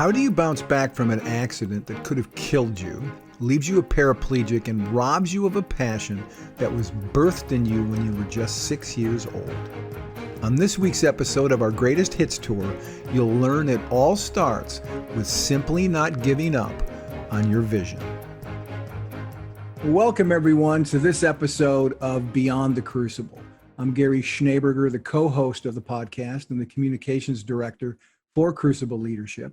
How do you bounce back from an accident that could have killed you, leaves you a paraplegic, and robs you of a passion that was birthed in you when you were just 6 years old? On this week's episode of our Greatest Hits Tour, you'll learn it all starts with simply not giving up on your vision. Welcome, everyone, to this episode of Beyond the Crucible. I'm Gary Schneeberger, the co-host of the podcast and the communications director for Crucible Leadership.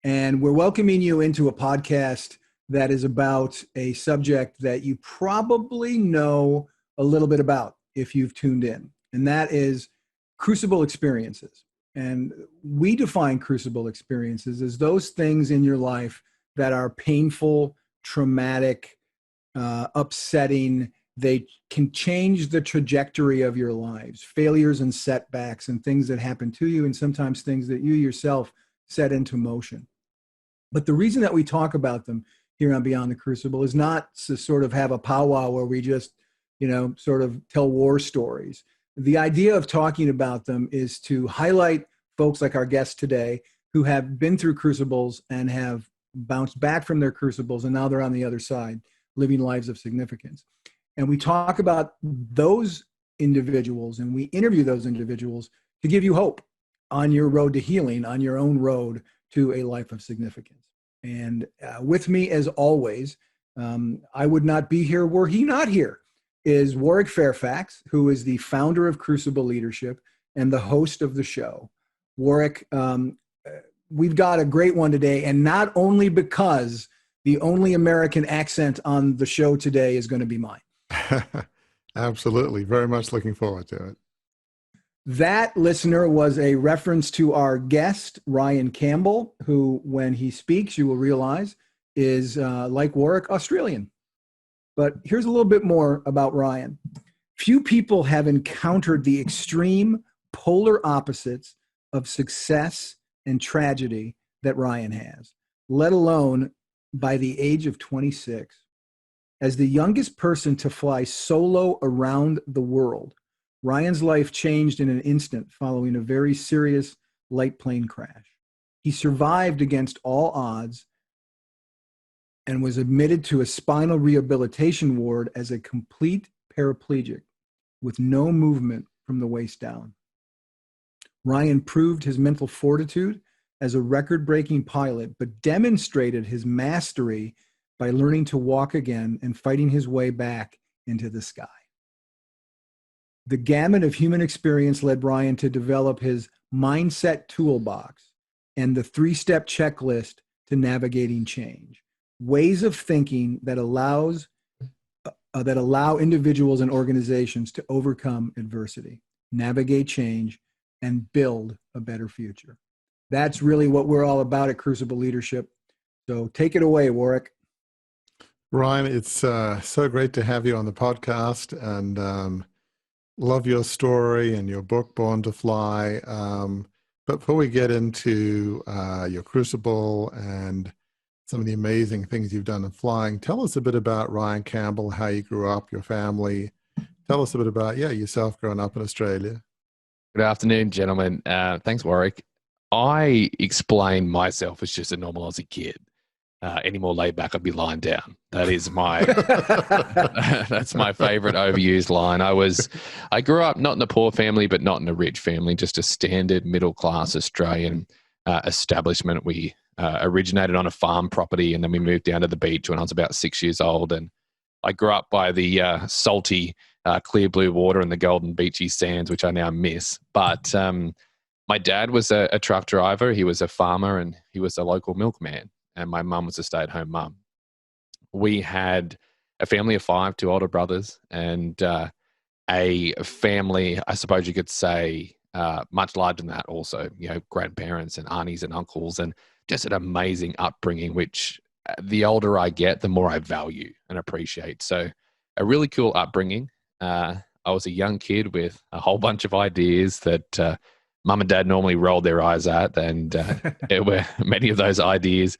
And we're welcoming you into a podcast that is about a subject that you probably know a little bit about if you've tuned in, and that is Crucible Experiences. And we define Crucible Experiences as those things in your life that are painful, traumatic, upsetting. They can change the trajectory of your lives, failures and setbacks and things that happen to you, and sometimes things that you yourself set into motion. But the reason that we talk about them here on Beyond the Crucible is not to sort of have a powwow where we just, sort of tell war stories. The idea of talking about them is to highlight folks like our guest today who have been through crucibles and have bounced back from their crucibles, and now they're on the other side, living lives of significance. And we talk about those individuals and we interview those individuals to give you hope on your road to healing, on your own road to a life of significance. And with me, as always, I would not be here were he not here, is Warwick Fairfax, who is the founder of Crucible Leadership and the host of the show. Warwick, we've got a great one today, and not only because the only American accent on the show today is going to be mine. Absolutely. Very much looking forward to it. That, listener, was a reference to our guest, Ryan Campbell, who, when he speaks, you will realize is, like Warwick, Australian. But here's a little bit more about Ryan. Few people have encountered the extreme polar opposites of success and tragedy that Ryan has, let alone by the age of 26. As the youngest person to fly solo around the world, Ryan's life changed in an instant following a very serious light plane crash. He survived against all odds and was admitted to a spinal rehabilitation ward as a complete paraplegic with no movement from the waist down. Ryan proved his mental fortitude as a record-breaking pilot, but demonstrated his mastery by learning to walk again and fighting his way back into the sky. The gamut of human experience led Ryan to develop his mindset toolbox and the 3-step checklist to navigating change, ways of thinking that allow individuals and organizations to overcome adversity, navigate change, and build a better future. That's really what we're all about at Crucible Leadership. So take it away, Warwick. Ryan, it's so great to have you on the podcast, and love your story and your book, Born to Fly. But before we get into your Crucible and some of the amazing things you've done in flying, tell us a bit about Ryan Campbell, how you grew up, your family. Tell us a bit about yourself growing up in Australia. Good afternoon, gentlemen. Thanks, Warwick. I explain myself as just a normal Aussie kid. Any more laid back, I'd be lying down. That is my that's my favorite overused line. I grew up not in a poor family, but not in a rich family, just a standard middle class Australian establishment. We originated on a farm property, and then we moved down to the beach when I was about 6 years old. And I grew up by the salty, clear blue water and the golden beachy sands, which I now miss. But my dad was a truck driver. He was a farmer, and he was a local milkman. And my mum was a stay-at-home mum. We had a family of 5, 2 older brothers, and a family, I suppose you could say, much larger than that also, grandparents and aunties and uncles, and just an amazing upbringing, which the older I get, the more I value and appreciate. So a really cool upbringing. I was a young kid with a whole bunch of ideas that mum and dad normally rolled their eyes at, and many of those ideas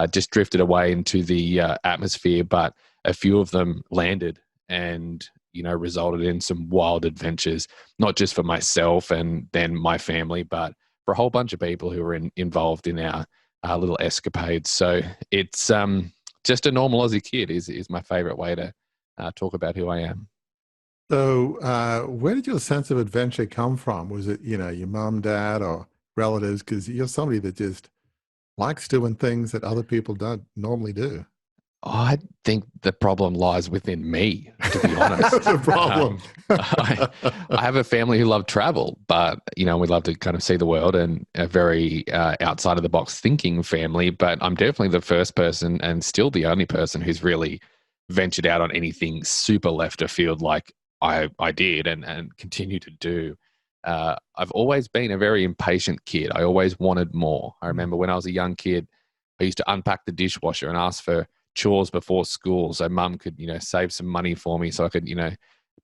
just drifted away into the atmosphere, but a few of them landed and, resulted in some wild adventures, not just for myself and then my family, but for a whole bunch of people who were involved in our little escapades. So it's just a normal Aussie kid is my favorite way to talk about who I am. So where did your sense of adventure come from? Was it, your mom, dad, or relatives? Because you're somebody that just likes doing things that other people don't normally do. I think the problem lies within me, to be honest. The problem. I have a family who love travel, but, we love to kind of see the world, and a very outside of the box thinking family. But I'm definitely the first person, and still the only person, who's really ventured out on anything super left of field like I did and continue to do. I've always been a very impatient kid. I always wanted more. I remember when I was a young kid, I used to unpack the dishwasher and ask for chores before school so mum could, save some money for me so I could,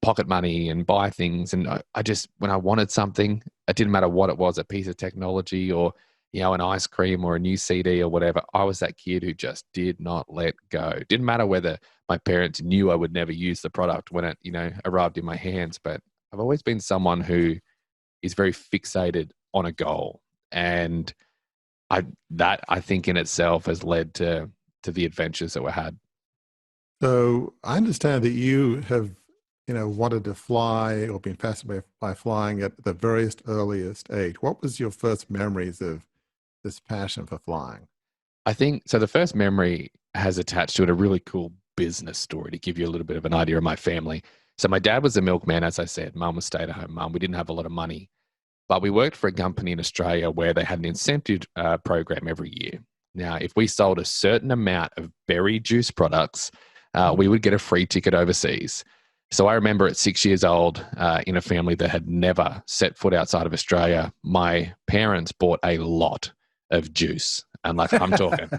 pocket money and buy things. And I just, when I wanted something, it didn't matter what it was, a piece of technology or, an ice cream or a new CD or whatever. I was that kid who just did not let go. Didn't matter whether my parents knew I would never use the product when it, arrived in my hands. But I've always been someone who is very fixated on a goal. And I think in itself has led to the adventures that we had. So I understand that you have, wanted to fly or been fascinated by flying at the very earliest age. What was your first memories of this passion for flying? I think, so the first memory has attached to it a really cool business story to give you a little bit of an idea of my family. So my dad was a milkman, as I said. Mum was stay-at-home mum. We didn't have a lot of money. But we worked for a company in Australia where they had an incentive program every year. Now, if we sold a certain amount of berry juice products, we would get a free ticket overseas. So I remember at 6 years old, in a family that had never set foot outside of Australia, my parents bought a lot of juice. And like I'm talking,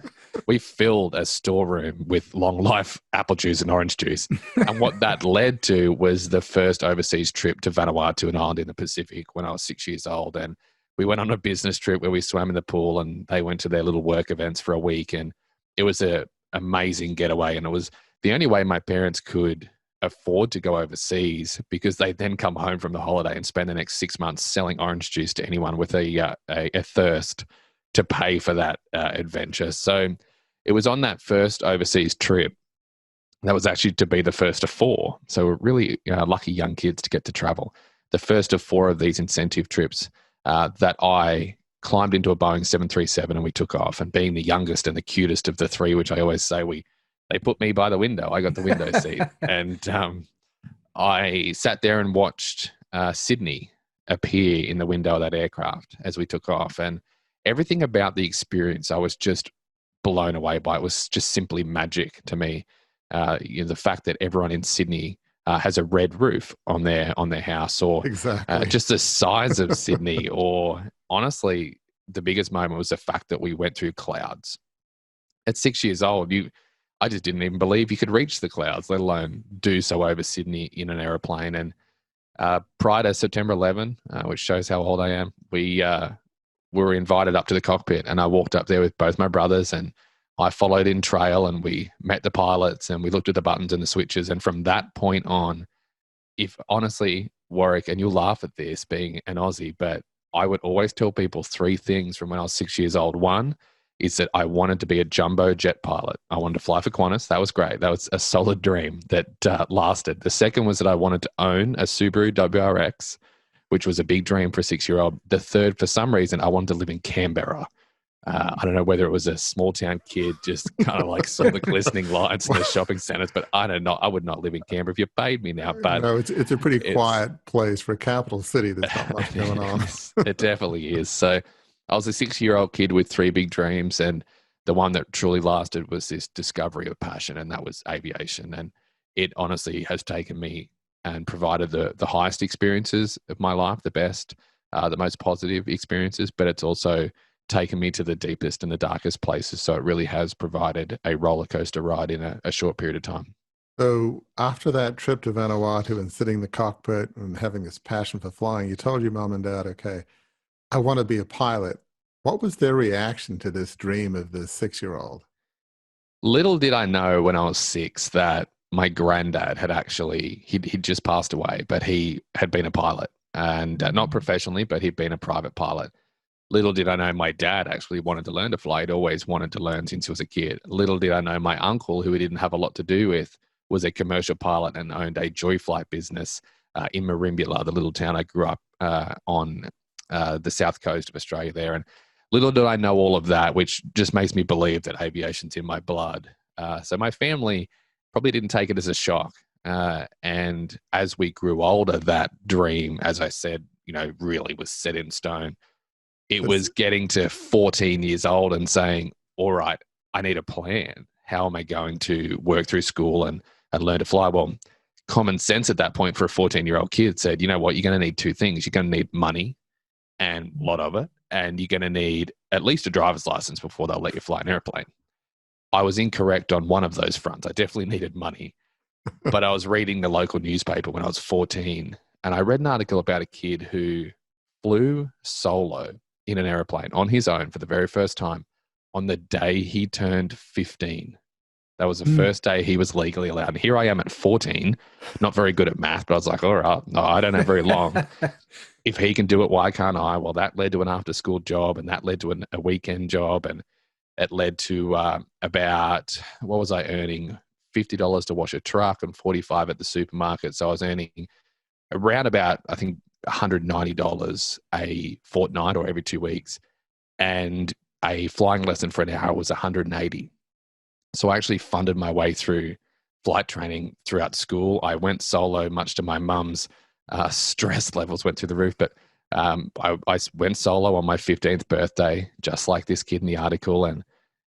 we filled a storeroom with long life apple juice and orange juice. And what that led to was the first overseas trip to Vanuatu, an island in the Pacific, when I was 6 years old. And we went on a business trip where we swam in the pool, and they went to their little work events for a week. And it was an amazing getaway. And it was the only way my parents could afford to go overseas, because they'd then come home from the holiday and spend the next 6 months selling orange juice to anyone with a thirst to pay for that adventure. So it was on that first overseas trip that was actually to be the first of four. So we're really lucky young kids to get to travel. The first of four of these incentive trips that I climbed into a Boeing 737 and we took off. And being the youngest and the cutest of the three, which I always say, they put me by the window. I got the window seat. And I sat there and watched Sydney appear in the window of that aircraft as we took off. And everything about the experience, I was just blown away by. It was just simply magic to me. The fact that everyone in Sydney has a red roof on their house, or exactly. Just the size of Sydney, or honestly, the biggest moment was the fact that we went through clouds. At 6 years old, I just didn't even believe you could reach the clouds, let alone do so over Sydney in an aeroplane. And prior to September 11, which shows how old I am, we were invited up to the cockpit, and I walked up there with both my brothers, and I followed in trail, and we met the pilots, and we looked at the buttons and the switches. And from that point on, if honestly, Warwick, and you'll laugh at this being an Aussie, but I would always tell people three things from when I was 6 years old. One is that I wanted to be a jumbo jet pilot. I wanted to fly for Qantas. That was great. That was a solid dream that lasted. The second was that I wanted to own a Subaru WRX, which was a big dream for a 6-year-old. The third, for some reason, I wanted to live in Canberra. I don't know whether it was a small town kid just kind of like saw the glistening lights in the shopping centers, but I don't know. I would not live in Canberra if you paid me now. But no, it's a pretty quiet place for a capital city. There's not much going on. It definitely is. So I was a 6-year-old kid with three big dreams, and the one that truly lasted was this discovery of passion, and that was aviation. And it honestly has taken me and provided the highest experiences of my life, the best, the most positive experiences, but it's also taken me to the deepest and the darkest places. So it really has provided a roller coaster ride in a short period of time. So after that trip to Vanuatu and sitting in the cockpit and having this passion for flying, you told your mom and dad, okay, I want to be a pilot. What was their reaction to this dream of the 6-year-old? Little did I know when I was 6 that my granddad had actually, he'd just passed away, but he had been a pilot, and not professionally, but he'd been a private pilot. Little did I know my dad actually wanted to learn to fly. He'd always wanted to learn since he was a kid. Little did I know my uncle, who he didn't have a lot to do with, was a commercial pilot and owned a joy flight business in Merimbula, the little town I grew up on the south coast of Australia there. And little did I know all of that, which just makes me believe that aviation's in my blood. So my family probably didn't take it as a shock. And as we grew older, that dream, as I said, really was set in stone. It was getting to 14 years old and saying, all right, I need a plan. How am I going to work through school and learn to fly? Well, common sense at that point for a 14-year-old kid said, you know what, you're going to need two things. You're going to need money, and a lot of it, and you're going to need at least a driver's license before they'll let you fly an airplane. I was incorrect on one of those fronts. I definitely needed money. But I was reading the local newspaper when I was 14, and I read an article about a kid who flew solo in an airplane on his own for the very first time on the day he turned 15. That was the first day he was legally allowed. And here I am at 14, not very good at math, but I was like, all right, no, I don't have very long. If he can do it, why can't I? Well, that led to an after-school job, and that led to a weekend job, and it led to about, what was I earning? $50 to wash a truck and $45 at the supermarket. So I was earning around about, I think, $190 a fortnight or every 2 weeks. And a flying lesson for an hour was $180. So I actually funded my way through flight training throughout school. I went solo, much to my mum's stress levels went through the roof. But I went solo on my 15th birthday, just like this kid in the article. And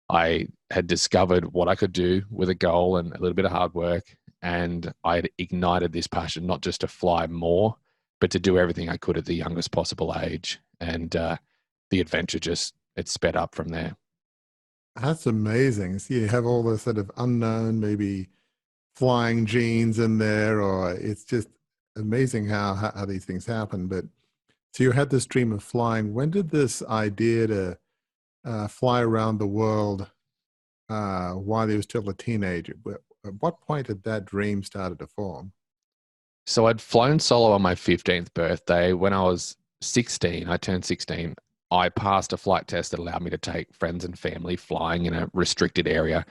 I had discovered what I could do with a goal and a little bit of hard work. And I had ignited this passion, not just to fly more, but to do everything I could at the youngest possible age. And the adventure it sped up from there. That's amazing. So you have all this sort of unknown, maybe flying genes in there, or it's just amazing how these things happen. But so you had this dream of flying. When did this idea to fly around the world while he was still a teenager? At what point did that dream started to form? So I'd flown solo on my 15th birthday. When I was 16, I turned 16, I passed a flight test that allowed me to take friends and family flying in a restricted area.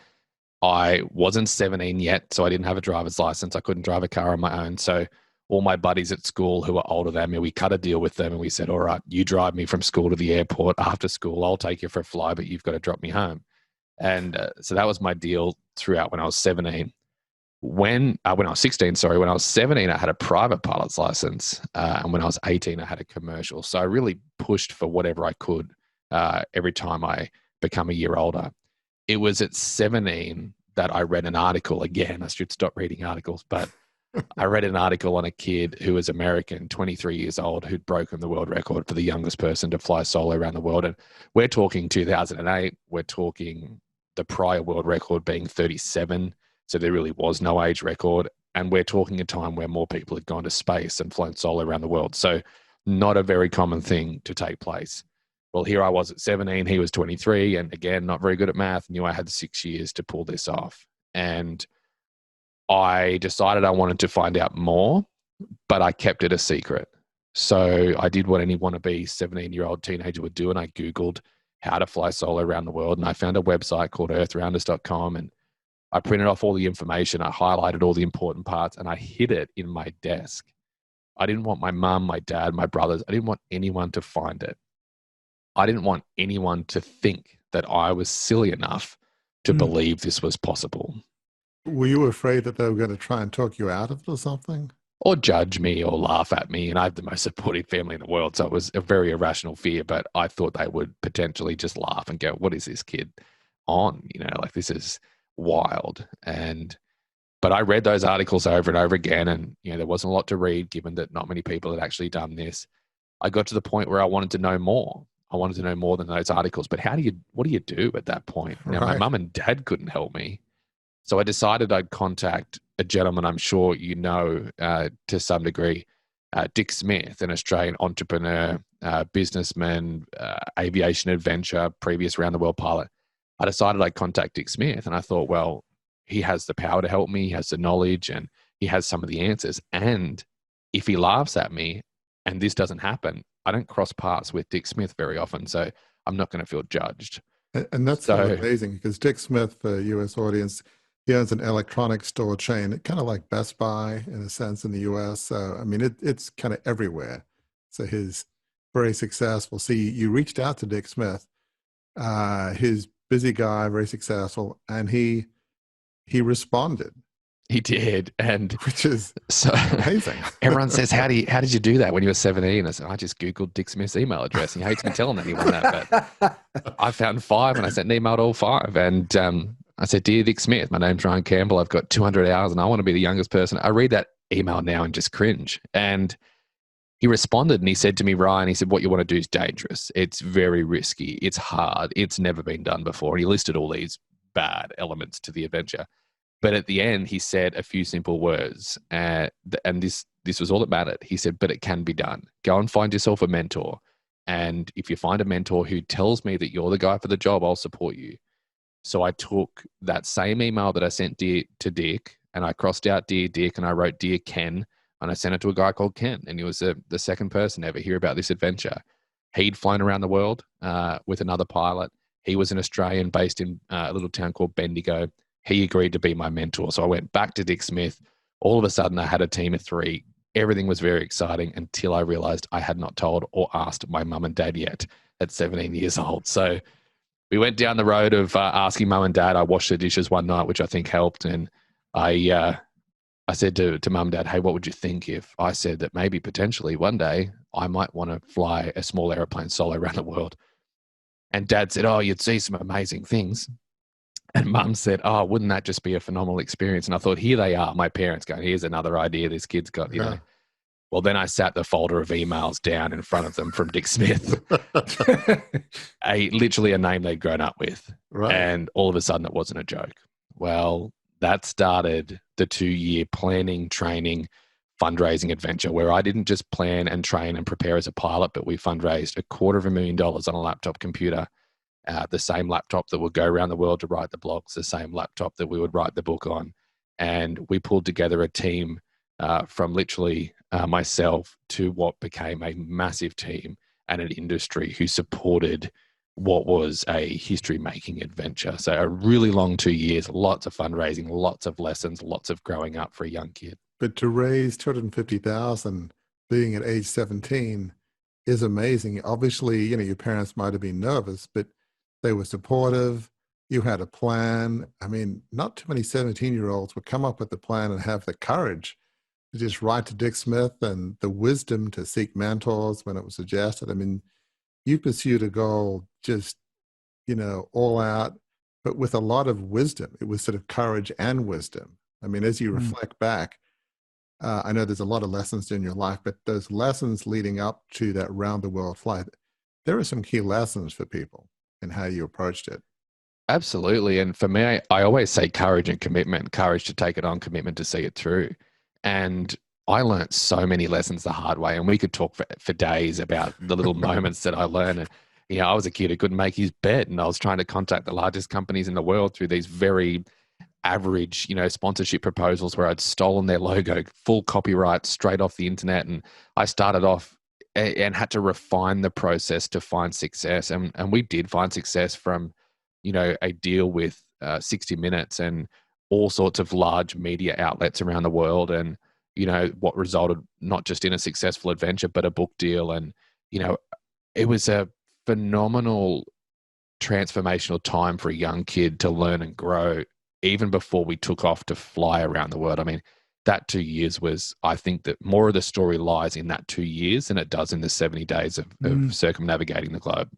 I wasn't 17 yet, so I didn't have a driver's license. I couldn't drive a car on my own. So all my buddies at school who were older than me, we cut a deal with them and we said, all right, you drive me from school to the airport after school. I'll take you for a fly, but you've got to drop me home. And so that was my deal throughout when I was 17. When I was 16, when I was 17, I had a private pilot's license. And when I was 18, I had a commercial. So I really pushed for whatever I could every time I become a year older. It was at 17 that I read an article. Again, I should stop reading articles, but I read an article on a kid who was American, 23 years old, who'd broken the world record for the youngest person to fly solo around the world. And we're talking 2008. We're talking the prior world record being 37. So there really was no age record. And we're talking a time where more people had gone to space and flown solo around the world. So not a very common thing to take place. Well, here I was at 17, he was 23. And again, not very good at math, knew I had 6 years to pull this off. And I decided I wanted to find out more, but I kept it a secret. So I did what any wannabe 17-year-old teenager would do. And I Googled how to fly solo around the world. And I found a website called earthrounders.com. And I printed off all the information. I highlighted all the important parts and I hid it in my desk. I didn't want my mum, my dad, my brothers. I didn't want anyone to find it. I didn't want anyone to think that I was silly enough to believe this was possible. Were you afraid that they were going to try and talk you out of it or something? Or judge me or laugh at me. And I have the most supportive family in the world. So it was a very irrational fear, but I thought they would potentially just laugh and go, what is this kid on? This is wild. But I read those articles over and over again. And, there wasn't a lot to read given that not many people had actually done this. I got to the point where I wanted to know more. I wanted to know more than those articles. But what do you do at that point? Now, my mum and dad couldn't help me. So I decided I'd contact a gentleman I'm sure you know to some degree, Dick Smith, an Australian entrepreneur, businessman, aviation adventure, previous round-the-world pilot. I decided I'd contact Dick Smith, and I thought, well, he has the power to help me, he has the knowledge, and he has some of the answers. And if he laughs at me and this doesn't happen, I don't cross paths with Dick Smith very often, so I'm not going to feel judged. And that's So- kind of amazing because Dick Smith, for US audience, he owns an electronics store chain, kind of like Best Buy in a sense in the US. So, I mean, it's kind of everywhere. So he's very successful. So you reached out to Dick Smith, his busy guy, very successful, and he responded, He did, and which is so amazing. everyone says, "How did you do that when you were 17?" I said, "I just Googled Dick Smith's email address." He hates me telling anyone that, but I found 5, and I sent an email to all 5. And I said, "Dear Dick Smith, my name's Ryan Campbell. I've got 200 hours, and I want to be the youngest person." I read that email now and just cringe. And he responded, and he said to me, "Ryan," he said, "what you want to do is dangerous. It's very risky. It's hard. It's never been done before." And he listed all these bad elements to the adventure. But at the end, he said a few simple words, and this was all that mattered. He said, "But it can be done. Go and find yourself a mentor. And if you find a mentor who tells me that you're the guy for the job, I'll support you." So I took that same email that I sent to Dick, and I crossed out "Dear Dick," and I wrote "Dear Ken," and I sent it to a guy called Ken, and he was the second person to ever hear about this adventure. He'd flown around the world with another pilot. He was an Australian based in a little town called Bendigo. He agreed to be my mentor. So I went back to Dick Smith. All of a sudden, I had a team of 3. Everything was very exciting until I realized I had not told or asked my mum and dad yet at 17 years old. So we went down the road of asking mum and dad. I washed the dishes one night, which I think helped. And I said to mum and dad, "Hey, what would you think if I said that maybe potentially one day I might want to fly a small airplane solo around the world?" And dad said, "Oh, you'd see some amazing things." And mum said, "Oh, wouldn't that just be a phenomenal experience?" And I thought, here they are, my parents going, "Here's another idea this kid's got, you know." Well, then I sat the folder of emails down in front of them from Dick Smith, literally a name they'd grown up with. Right. And all of a sudden it wasn't a joke. Well, that started the 2-year planning, training, fundraising adventure where I didn't just plan and train and prepare as a pilot, but we fundraised $250,000 on a laptop computer. The same laptop that would go around the world to write the blogs, the same laptop that we would write the book on. And we pulled together a team from literally myself to what became a massive team and an industry who supported what was a history-making adventure. So a really long 2 years, lots of fundraising, lots of lessons, lots of growing up for a young kid. But to raise $250,000 being at age 17 is amazing. Obviously, your parents might have been nervous, but they were supportive. You had a plan. I mean, not too many 17-year-olds would come up with a plan and have the courage to just write to Dick Smith and the wisdom to seek mentors when it was suggested. I mean, you pursued a goal just, all out, but with a lot of wisdom. It was sort of courage and wisdom. I mean, as you reflect back, I know there's a lot of lessons in your life, but those lessons leading up to that round-the-world flight, there are some key lessons for people in how you approached it. Absolutely. And for me, I always say courage and commitment, courage to take it on, commitment to see it through. And I learned so many lessons the hard way, and we could talk for days about the little moments that I learned. And, I was a kid who couldn't make his bed, and I was trying to contact the largest companies in the world through these very average, sponsorship proposals where I'd stolen their logo, full copyright straight off the internet. And I started off and had to refine the process to find success. And we did find success from, a deal with 60 Minutes and all sorts of large media outlets around the world. And, what resulted not just in a successful adventure, but a book deal. And, it was a phenomenal transformational time for a young kid to learn and grow even before we took off to fly around the world. I mean, that 2 years was, I think that more of the story lies in that 2 years than it does in the 70 days of circumnavigating the globe.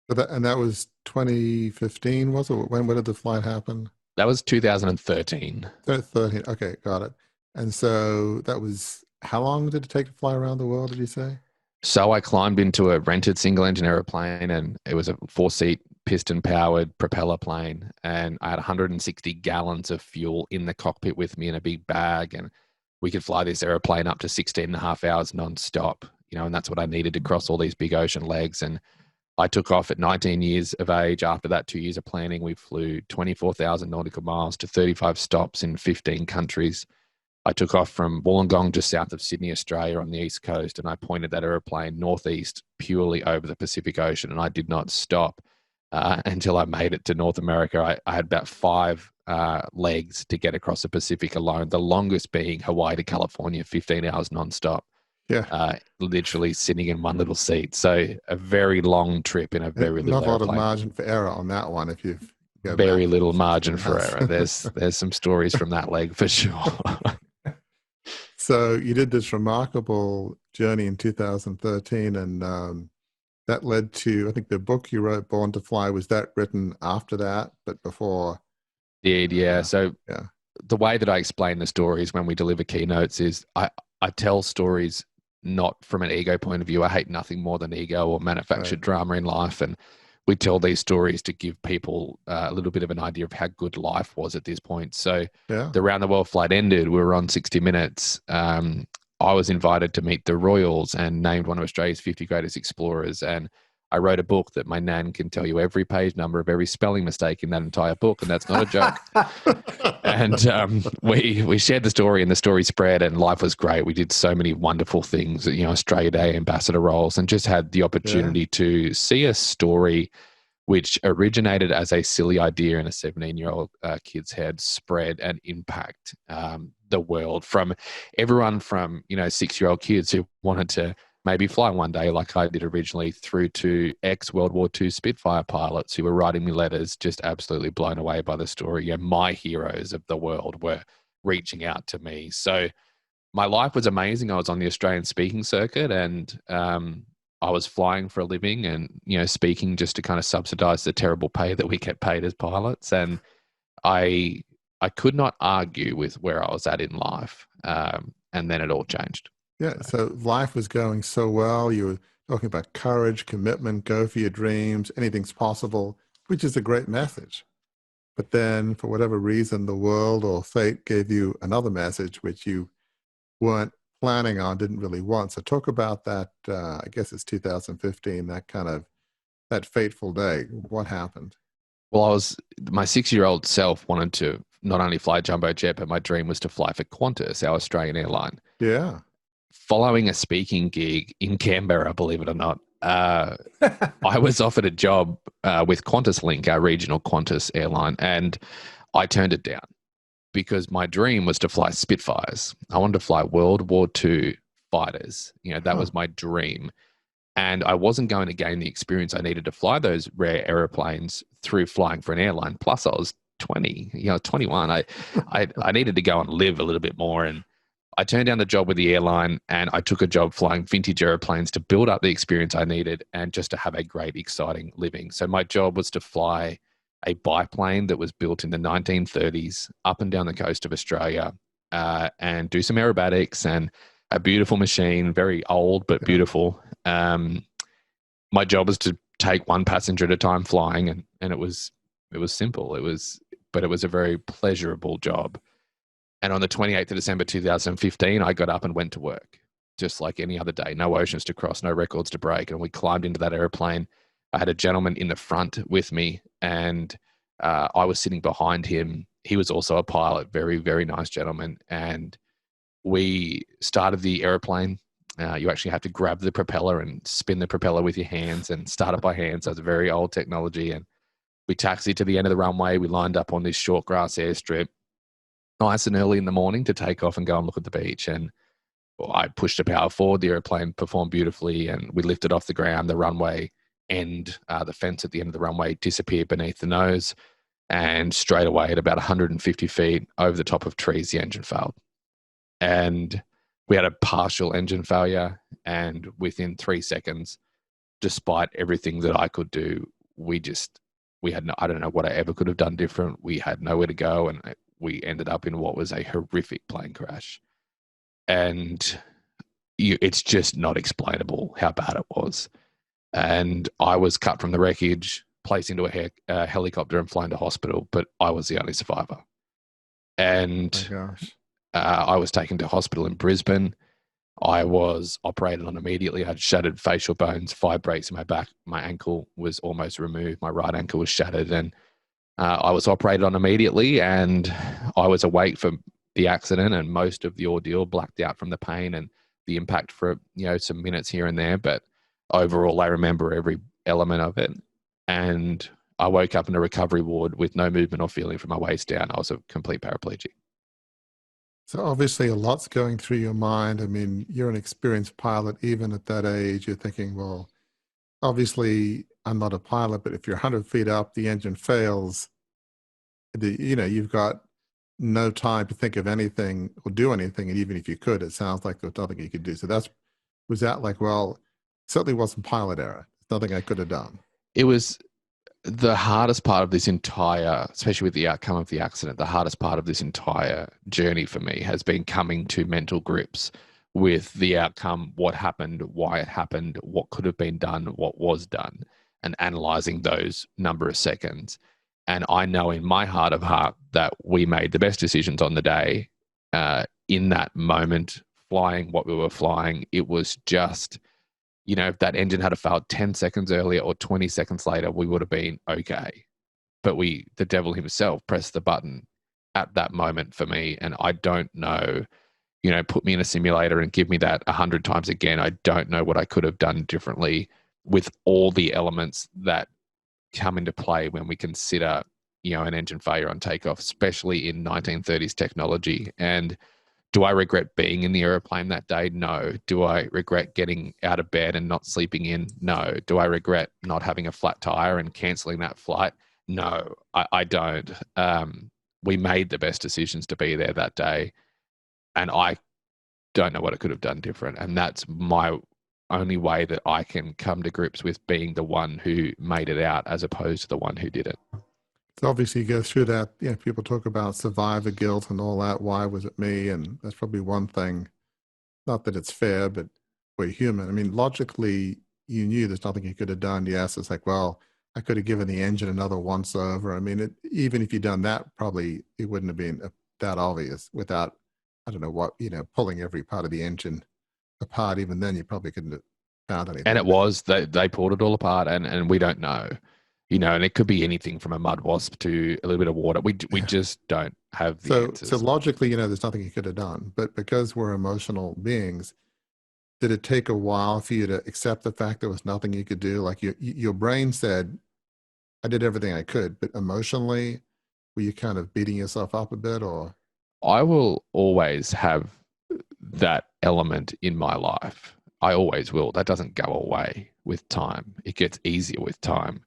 And that was 2015, was it? When did the flight happen? That was 2013. 13. Okay, got it. And so that was, how long did it take to fly around the world, did you say? So I climbed into a rented single engine aeroplane, and it was a 4-seat piston powered propeller plane. And I had 160 gallons of fuel in the cockpit with me in a big bag. And we could fly this aeroplane up to 16 and a half hours nonstop, and that's what I needed to cross all these big ocean legs. And I took off at 19 years of age. After that 2 years of planning, we flew 24,000 nautical miles to 35 stops in 15 countries. I took off from Wollongong, just south of Sydney, Australia, on the east coast, and I pointed that aeroplane northeast, purely over the Pacific Ocean, and I did not stop until I made it to North America. I had about 5 legs to get across the Pacific alone, the longest being Hawaii to California, 15 hours nonstop. Yeah. Literally sitting in one little seat. So a very long trip in a very little Not a lot of airplane. margin for error on that one. If you've Very little margin for error. There's some stories from that leg for sure. So you did this remarkable journey in 2013, and that led to, I think, the book you wrote, Born to Fly. Was that written after that, but before? Yeah. So the way that I explain the stories when we deliver keynotes is I tell stories not from an ego point of view. I hate nothing more than ego or manufactured drama in life. And we tell these stories to give people a little bit of an idea of how good life was at this point. So the round the world flight ended. We were on 60 Minutes. I was invited to meet the Royals and named one of Australia's 50 greatest explorers. And I wrote a book that my nan can tell you every page number of every spelling mistake in that entire book, and that's not a joke. And we shared the story, and the story spread, and life was great. We did so many wonderful things, Australia Day ambassador roles, and just had the opportunity to see a story which originated as a silly idea in a 17-year-old kid's head, spread and impact the world, from everyone from 6-year-old kids who wanted to maybe fly one day like I did originally, through to ex-World War II Spitfire pilots who were writing me letters, just absolutely blown away by the story. My heroes of the world were reaching out to me. So my life was amazing. I was on the Australian speaking circuit, and I was flying for a living and, speaking just to kind of subsidize the terrible pay that we get paid as pilots. And I could not argue with where I was at in life. And then it all changed. Yeah, so life was going so well. You were talking about courage, commitment, go for your dreams, anything's possible, which is a great message. But then, for whatever reason, the world or fate gave you another message which you weren't planning on, didn't really want. So talk about that, I guess it's 2015, that fateful day. What happened? Well, my 6-year-old self wanted to not only fly jumbo jet, but my dream was to fly for Qantas, our Australian airline. Yeah. Following a speaking gig in Canberra, believe it or not, I was offered a job with Qantas Link, our regional Qantas airline, and I turned it down because my dream was to fly Spitfires. I wanted to fly World War II fighters. That was my dream. And I wasn't going to gain the experience I needed to fly those rare aeroplanes through flying for an airline. Plus, I was 21. I needed to go and live a little bit more. And I turned down the job with the airline, and I took a job flying vintage airplanes to build up the experience I needed and just to have a great, exciting living. So my job was to fly a biplane that was built in the 1930s up and down the coast of Australia and do some aerobatics, and a beautiful machine, very old but beautiful. My job was to take one passenger at a time flying, and it was simple. It was a very pleasurable job. And on the 28th of December 2015, I got up and went to work, just like any other day. No oceans to cross, no records to break. And we climbed into that airplane. I had a gentleman in the front with me, and I was sitting behind him. He was also a pilot, very, very nice gentleman. And we started the airplane. You actually have to grab the propeller and spin the propeller with your hands and start it by hand. So it's a very old technology. And we taxied to the end of the runway. We lined up on this short grass airstrip, nice and early in the morning, to take off and go and look at the beach. And I pushed the power forward. The airplane performed beautifully, and we lifted off the ground. The runway end, the fence at the end of the runway disappeared beneath the nose. And straight away, at about 150 feet over the top of trees, the engine failed. And we had a partial engine failure. And within 3 seconds, despite everything that I could do, I don't know what I ever could have done different. We had nowhere to go, and we ended up in what was a horrific plane crash. And it's just not explainable how bad it was. And I was cut from the wreckage, placed into a helicopter and flown to hospital, but I was the only survivor. And I was taken to hospital in Brisbane. I was operated on immediately. I had shattered facial bones, 5 breaks in my back. My ankle was almost removed. My right ankle was shattered. And I was operated on immediately, and I was awake for the accident and most of the ordeal, blacked out from the pain and the impact for, some minutes here and there. But overall, I remember every element of it. And I woke up in a recovery ward with no movement or feeling from my waist down. I was a complete paraplegic. So obviously a lot's going through your mind. I mean, you're an experienced pilot. Even at that age, you're thinking, well, obviously I'm not a pilot, but if you're 100 feet up, the engine fails, you've got no time to think of anything or do anything. And even if you could, it sounds like there's nothing you could do. So was that like, well, certainly wasn't pilot error. There's nothing I could have done. It was the hardest part of this entire, especially with the outcome of the accident, the hardest part of this entire journey for me has been coming to mental grips with the outcome, what happened, why it happened, what could have been done, what was done, and analyzing those number of seconds. And I know in my heart of heart that we made the best decisions on the day. In that moment, flying what we were flying, it was just, if that engine had failed 10 seconds earlier or 20 seconds later, we would have been okay. But the devil himself pressed the button at that moment for me. And I don't know, put me in a simulator and give me that 100 times again. I don't know what I could have done differently with all the elements that come into play when we consider, an engine failure on takeoff, especially in 1930s technology. And do I regret being in the airplane that day? No. Do I regret getting out of bed and not sleeping in? No. Do I regret not having a flat tire and canceling that flight? No, I don't. We made the best decisions to be there that day. And I don't know what I could have done different. And that's my only way that I can come to grips with being the one who made it out as opposed to the one who did it. So obviously you go through that, people talk about survivor guilt and all that. Why was it me? And that's probably one thing, not that it's fair, but we're human. I mean, logically, you knew there's nothing you could have done. Yes, it's like, well, I could have given the engine another once over. I mean, even if you'd done that, probably it wouldn't have been that obvious without, I don't know what, pulling every part of the engine apart. Even then, you probably couldn't have found anything. And it was, they pulled it all apart and we don't know. And it could be anything from a mud wasp to a little bit of water. We just don't have the answers. So logically, there's nothing you could have done. But because we're emotional beings, did it take a while for you to accept the fact there was nothing you could do? Like your brain said, I did everything I could, but emotionally, were you kind of beating yourself up a bit? Or I will always have that element in my life. I always will. That doesn't go away with time. It gets easier with time.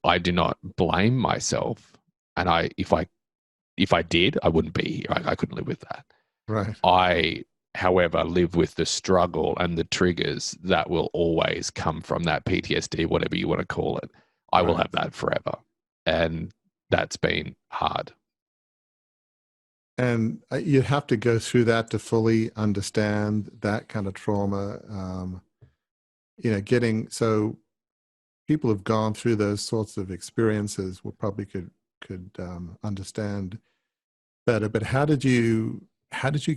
I do not blame myself. And if I did, I wouldn't be here. I couldn't live with that. Right. I, however, live with the struggle and the triggers that will always come from that PTSD, whatever you want to call it. I will have that forever. And that's been hard. And you'd have to go through that to fully understand that kind of trauma. So people have gone through those sorts of experiences will probably could understand better. But how did you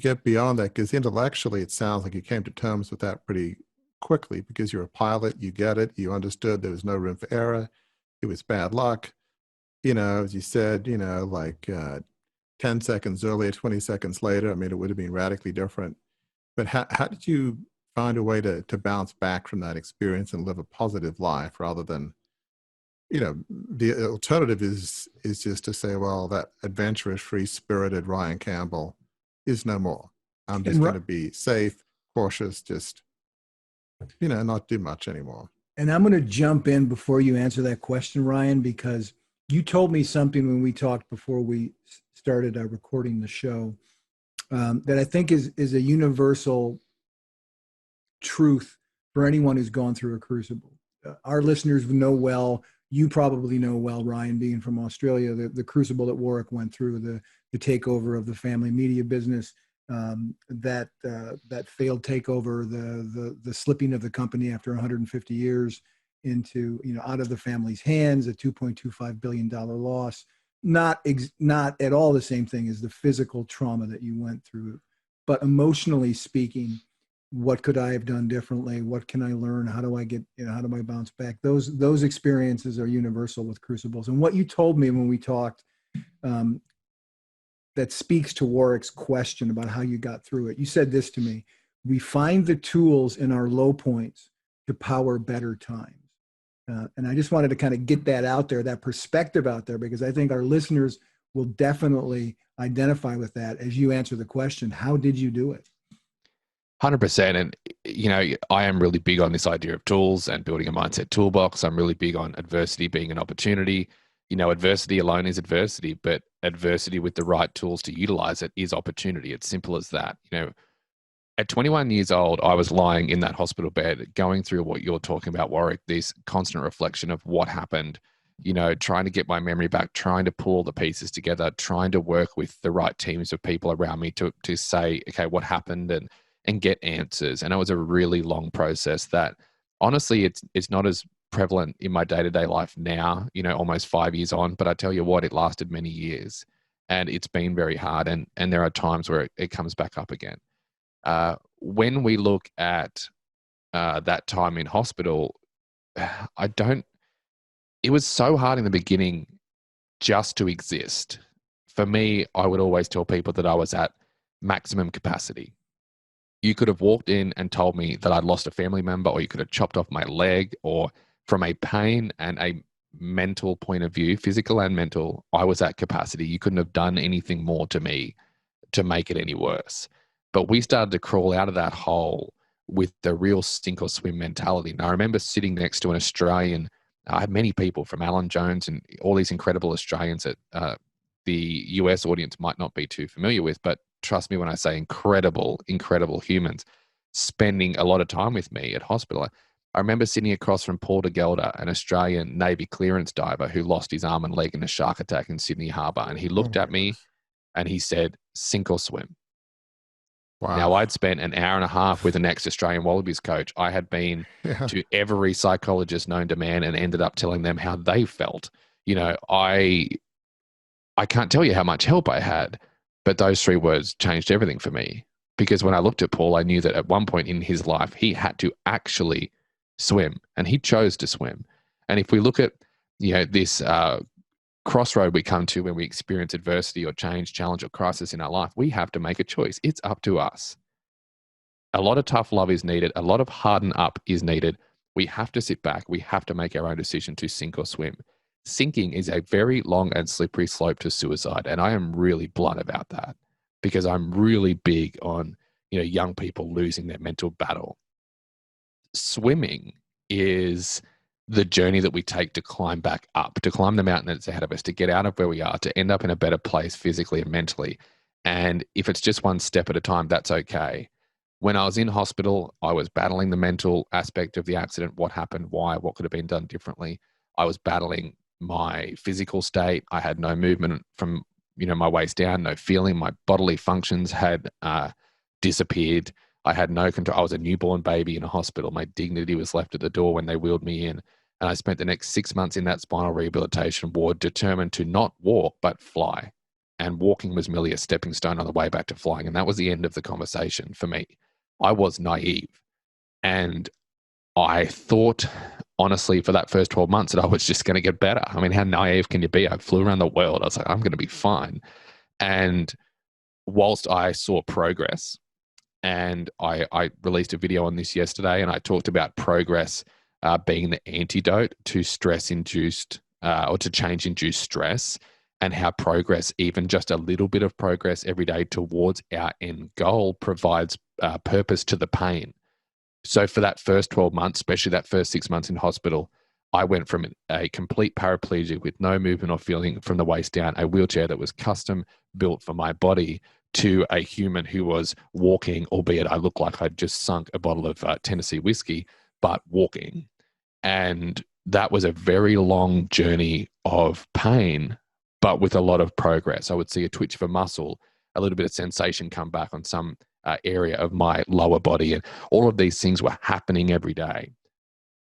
get beyond that? Because intellectually, it sounds like you came to terms with that pretty quickly because you're a pilot, you get it, you understood there was no room for error. It was bad luck. As you said, 10 seconds earlier, 20 seconds later, I mean, it would have been radically different. But how did you find a way to bounce back from that experience and live a positive life rather than, the alternative is just to say, well, that adventurous, free-spirited Ryan Campbell is no more. I'm just going to be safe, cautious, just, not do much anymore. And I'm going to jump in before you answer that question, Ryan, because you told me something when we talked before we started recording the show that I think is a universal truth for anyone who's gone through a crucible. Our listeners know well, you probably know well, Ryan, being from Australia, the crucible that Warwick went through, the takeover of the family media business, that failed takeover, the slipping of the company after 150 years into, out of the family's hands, a $2.25 billion loss. Not at all the same thing as the physical trauma that you went through, but emotionally speaking, what could I have done differently? What can I learn? How do I get, how do I bounce back? Those experiences are universal with crucibles. And what you told me when we talked, that speaks to Warwick's question about how you got through it. You said this to me: we find the tools in our low points to power better times. And I just wanted to kind of get that out there, that perspective out there, because I think our listeners will definitely identify with that as you answer the question, how did you do it? 100%. And, I am really big on this idea of tools and building a mindset toolbox. I'm really big on adversity being an opportunity. Adversity alone is adversity, but adversity with the right tools to utilize it is opportunity. It's simple as that. At 21 years old, I was lying in that hospital bed going through what you're talking about, Warwick, this constant reflection of what happened, trying to get my memory back, trying to pull the pieces together, trying to work with the right teams of people around me to say, okay, what happened, and get answers. And it was a really long process that honestly, it's not as prevalent in my day-to-day life now, almost 5 years on, but I tell you what, it lasted many years and it's been very hard. And there are times where it comes back up again. When we look at that time in hospital, it was so hard in the beginning just to exist. For me, I would always tell people that I was at maximum capacity. You could have walked in and told me that I'd lost a family member, or you could have chopped off my leg, or from a pain and a mental point of view, physical and mental, I was at capacity. You couldn't have done anything more to me to make it any worse. But we started to crawl out of that hole with the real sink or swim mentality. And I remember sitting next to an Australian. I had many people from Alan Jones and all these incredible Australians that the US audience might not be too familiar with, but trust me when I say incredible, incredible humans spending a lot of time with me at hospital. I remember sitting across from Paul de Gelder, an Australian Navy clearance diver who lost his arm and leg in a shark attack in Sydney Harbour. And he looked at me and he said, sink or swim. Wow. Now, I'd spent an hour and a half with an ex-Australian Wallabies coach. I had been to every psychologist known to man and ended up telling them how they felt. I can't tell you how much help I had, but those 3 words changed everything for me. Because when I looked at Paul, I knew that at one point in his life, he had to actually swim, and he chose to swim. And if we look at, this crossroad we come to when we experience adversity or change, challenge, or crisis in our life, we have to make a choice. It's up to us. A lot of tough love is needed. A lot of harden up is needed. We have to sit back. We have to make our own decision to sink or swim. Sinking is a very long and slippery slope to suicide. And I am really blunt about that because I'm really big on, young people losing their mental battle. Swimming is the journey that we take to climb back up, to climb the mountain that's ahead of us, to get out of where we are, to end up in a better place physically and mentally. And if it's just one step at a time, that's okay. When I was in hospital, I was battling the mental aspect of the accident, what happened, why, what could have been done differently. I was battling my physical state. I had no movement from, my waist down, no feeling. My bodily functions had disappeared. I had no control. I was a newborn baby in a hospital. My dignity was left at the door when they wheeled me in. And I spent the next 6 months in that spinal rehabilitation ward determined to not walk, but fly. And walking was merely a stepping stone on the way back to flying. And that was the end of the conversation for me. I was naive. And I thought, honestly, for that first 12 months that I was just going to get better. I mean, how naive can you be? I flew around the world. I was like, I'm going to be fine. And whilst I saw progress, and I released a video on this yesterday, and I talked about progress being the antidote to stress-induced or to change-induced stress, and how progress, even just a little bit of progress every day towards our end goal, provides purpose to the pain. So for that first 12 months, especially that first 6 months in hospital, I went from a complete paraplegic with no movement or feeling from the waist down, a wheelchair that was custom built for my body, to a human who was walking, albeit I looked like I'd just sunk a bottle of Tennessee whiskey, but walking. And that was a very long journey of pain, but with a lot of progress. I would see a twitch of a muscle, a little bit of sensation come back on some area of my lower body. And all of these things were happening every day.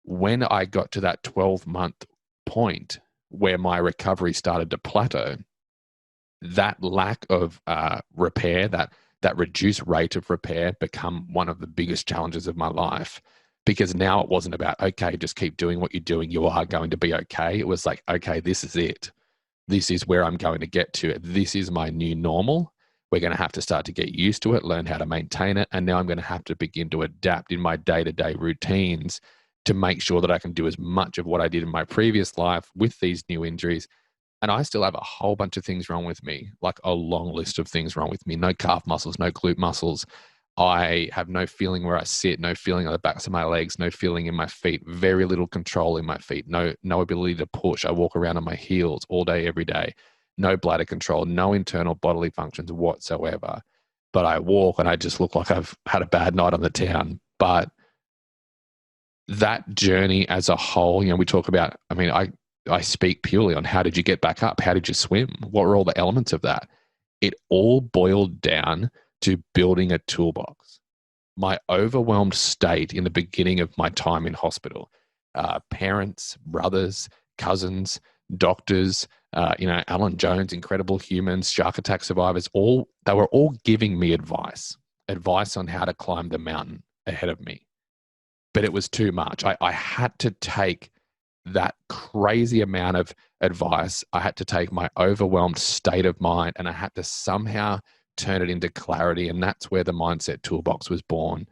When I got to that 12-month point where my recovery started to plateau, that lack of repair, that reduced rate of repair become one of the biggest challenges of my life. Because now it wasn't about, okay, just keep doing what you're doing. You are going to be okay. It was like, okay, this is it. this is where I'm going to get to. This is my new normal. We're going to have to start to get used to it, learn how to maintain it. And now I'm going to have to begin to adapt in my day-to-day routines to make sure that I can do as much of what I did in my previous life with these new injuries. And I still have a whole bunch of things wrong with me, like a long list of things wrong with me. No calf muscles, no glute muscles. I have no feeling where I sit, no feeling on the backs of my legs, no feeling in my feet, very little control in my feet, no ability to push. I walk around on my heels all day, every day. No bladder control, no internal bodily functions whatsoever. But I walk and I just look like I've had a bad night on the town. But that journey as a whole, we talk about, I speak purely on how did you get back up? How did you swim? What were all the elements of that? It all boiled down to building a toolbox. My overwhelmed state in the beginning of my time in hospital, parents, brothers, cousins, doctors, Alan Jones, incredible humans, shark attack survivors, they were all giving me advice on how to climb the mountain ahead of me. But it was too much. I had to take that crazy amount of advice. I had to take my overwhelmed state of mind and I had to somehow turn it into clarity. And that's where the Mindset Toolbox was born.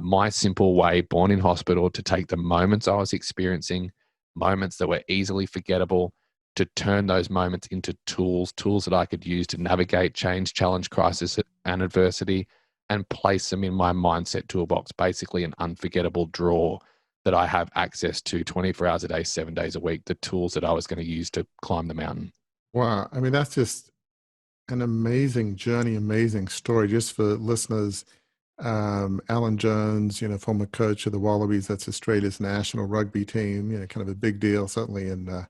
My simple way, born in hospital, to take the moments I was experiencing, moments that were easily forgettable, to turn those moments into tools that I could use to navigate change, challenge, crisis, and adversity, and place them in my Mindset Toolbox, basically an unforgettable drawer that I have access to 24 hours a day, 7 days a week, the tools that I was going to use to climb the mountain. Wow. I mean, that's just an amazing journey, amazing story. Just for listeners, Alan Jones, former coach of the Wallabies, that's Australia's national rugby team, kind of a big deal, certainly in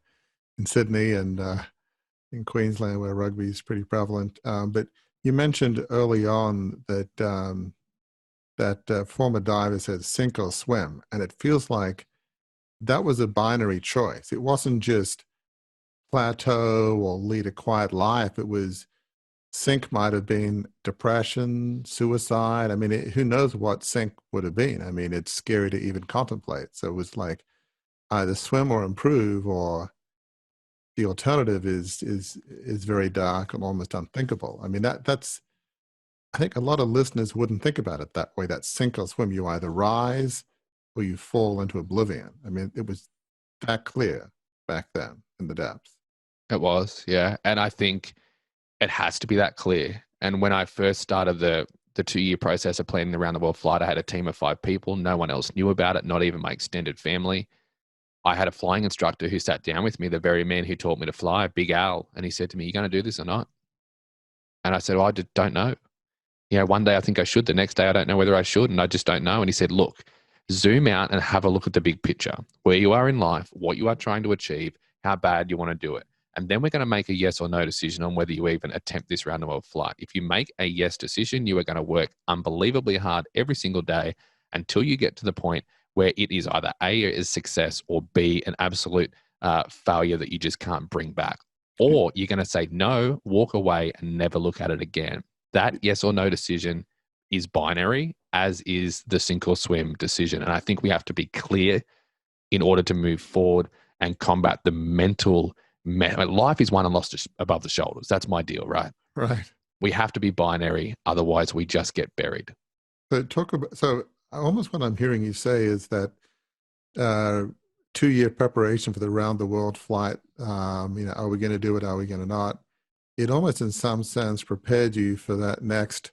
Sydney and in Queensland where rugby is pretty prevalent. But you mentioned early on that former diver said sink or swim, and it feels like that was a binary choice. It wasn't just plateau or lead a quiet life. It was sink might have been depression, suicide. I mean, who knows what sink would have been? I mean, it's scary to even contemplate. So it was like either swim or improve, or the alternative is very dark and almost unthinkable. I mean, that's I think a lot of listeners wouldn't think about it that way. That sink or swim, you either rise or you fall into oblivion. I mean, it was that clear back then in the depths. It was, yeah. And I think it has to be that clear. And when I first started the 2-year process of planning the round the world flight, I had a team of 5 people. No one else knew about it, not even my extended family. I had a flying instructor who sat down with me, the very man who taught me to fly, Big Al, and he said to me, "You going to do this or not?" And I said, "Well, I just don't know. One day I think I should. The next day I don't know whether I should, and I just don't know." And he said, "Look, zoom out and have a look at the big picture, where you are in life, what you are trying to achieve, how bad you want to do it. And then we're going to make a yes or no decision on whether you even attempt this round the world flight. If you make a yes decision, you are going to work unbelievably hard every single day until you get to the point where it is either A, is success, or B, an absolute failure that you just can't bring back. Or you're going to say no, walk away, and never look at it again." That yes or no decision is binary, as is the sink or swim decision. And I think we have to be clear in order to move forward and combat the mental. Life is won and lost just above the shoulders. That's my deal, right? Right. We have to be binary. Otherwise, we just get buried. So almost what I'm hearing you say is that 2-year preparation for the round the world flight, are we going to do it? Are we going to not? It almost in some sense prepared you for that next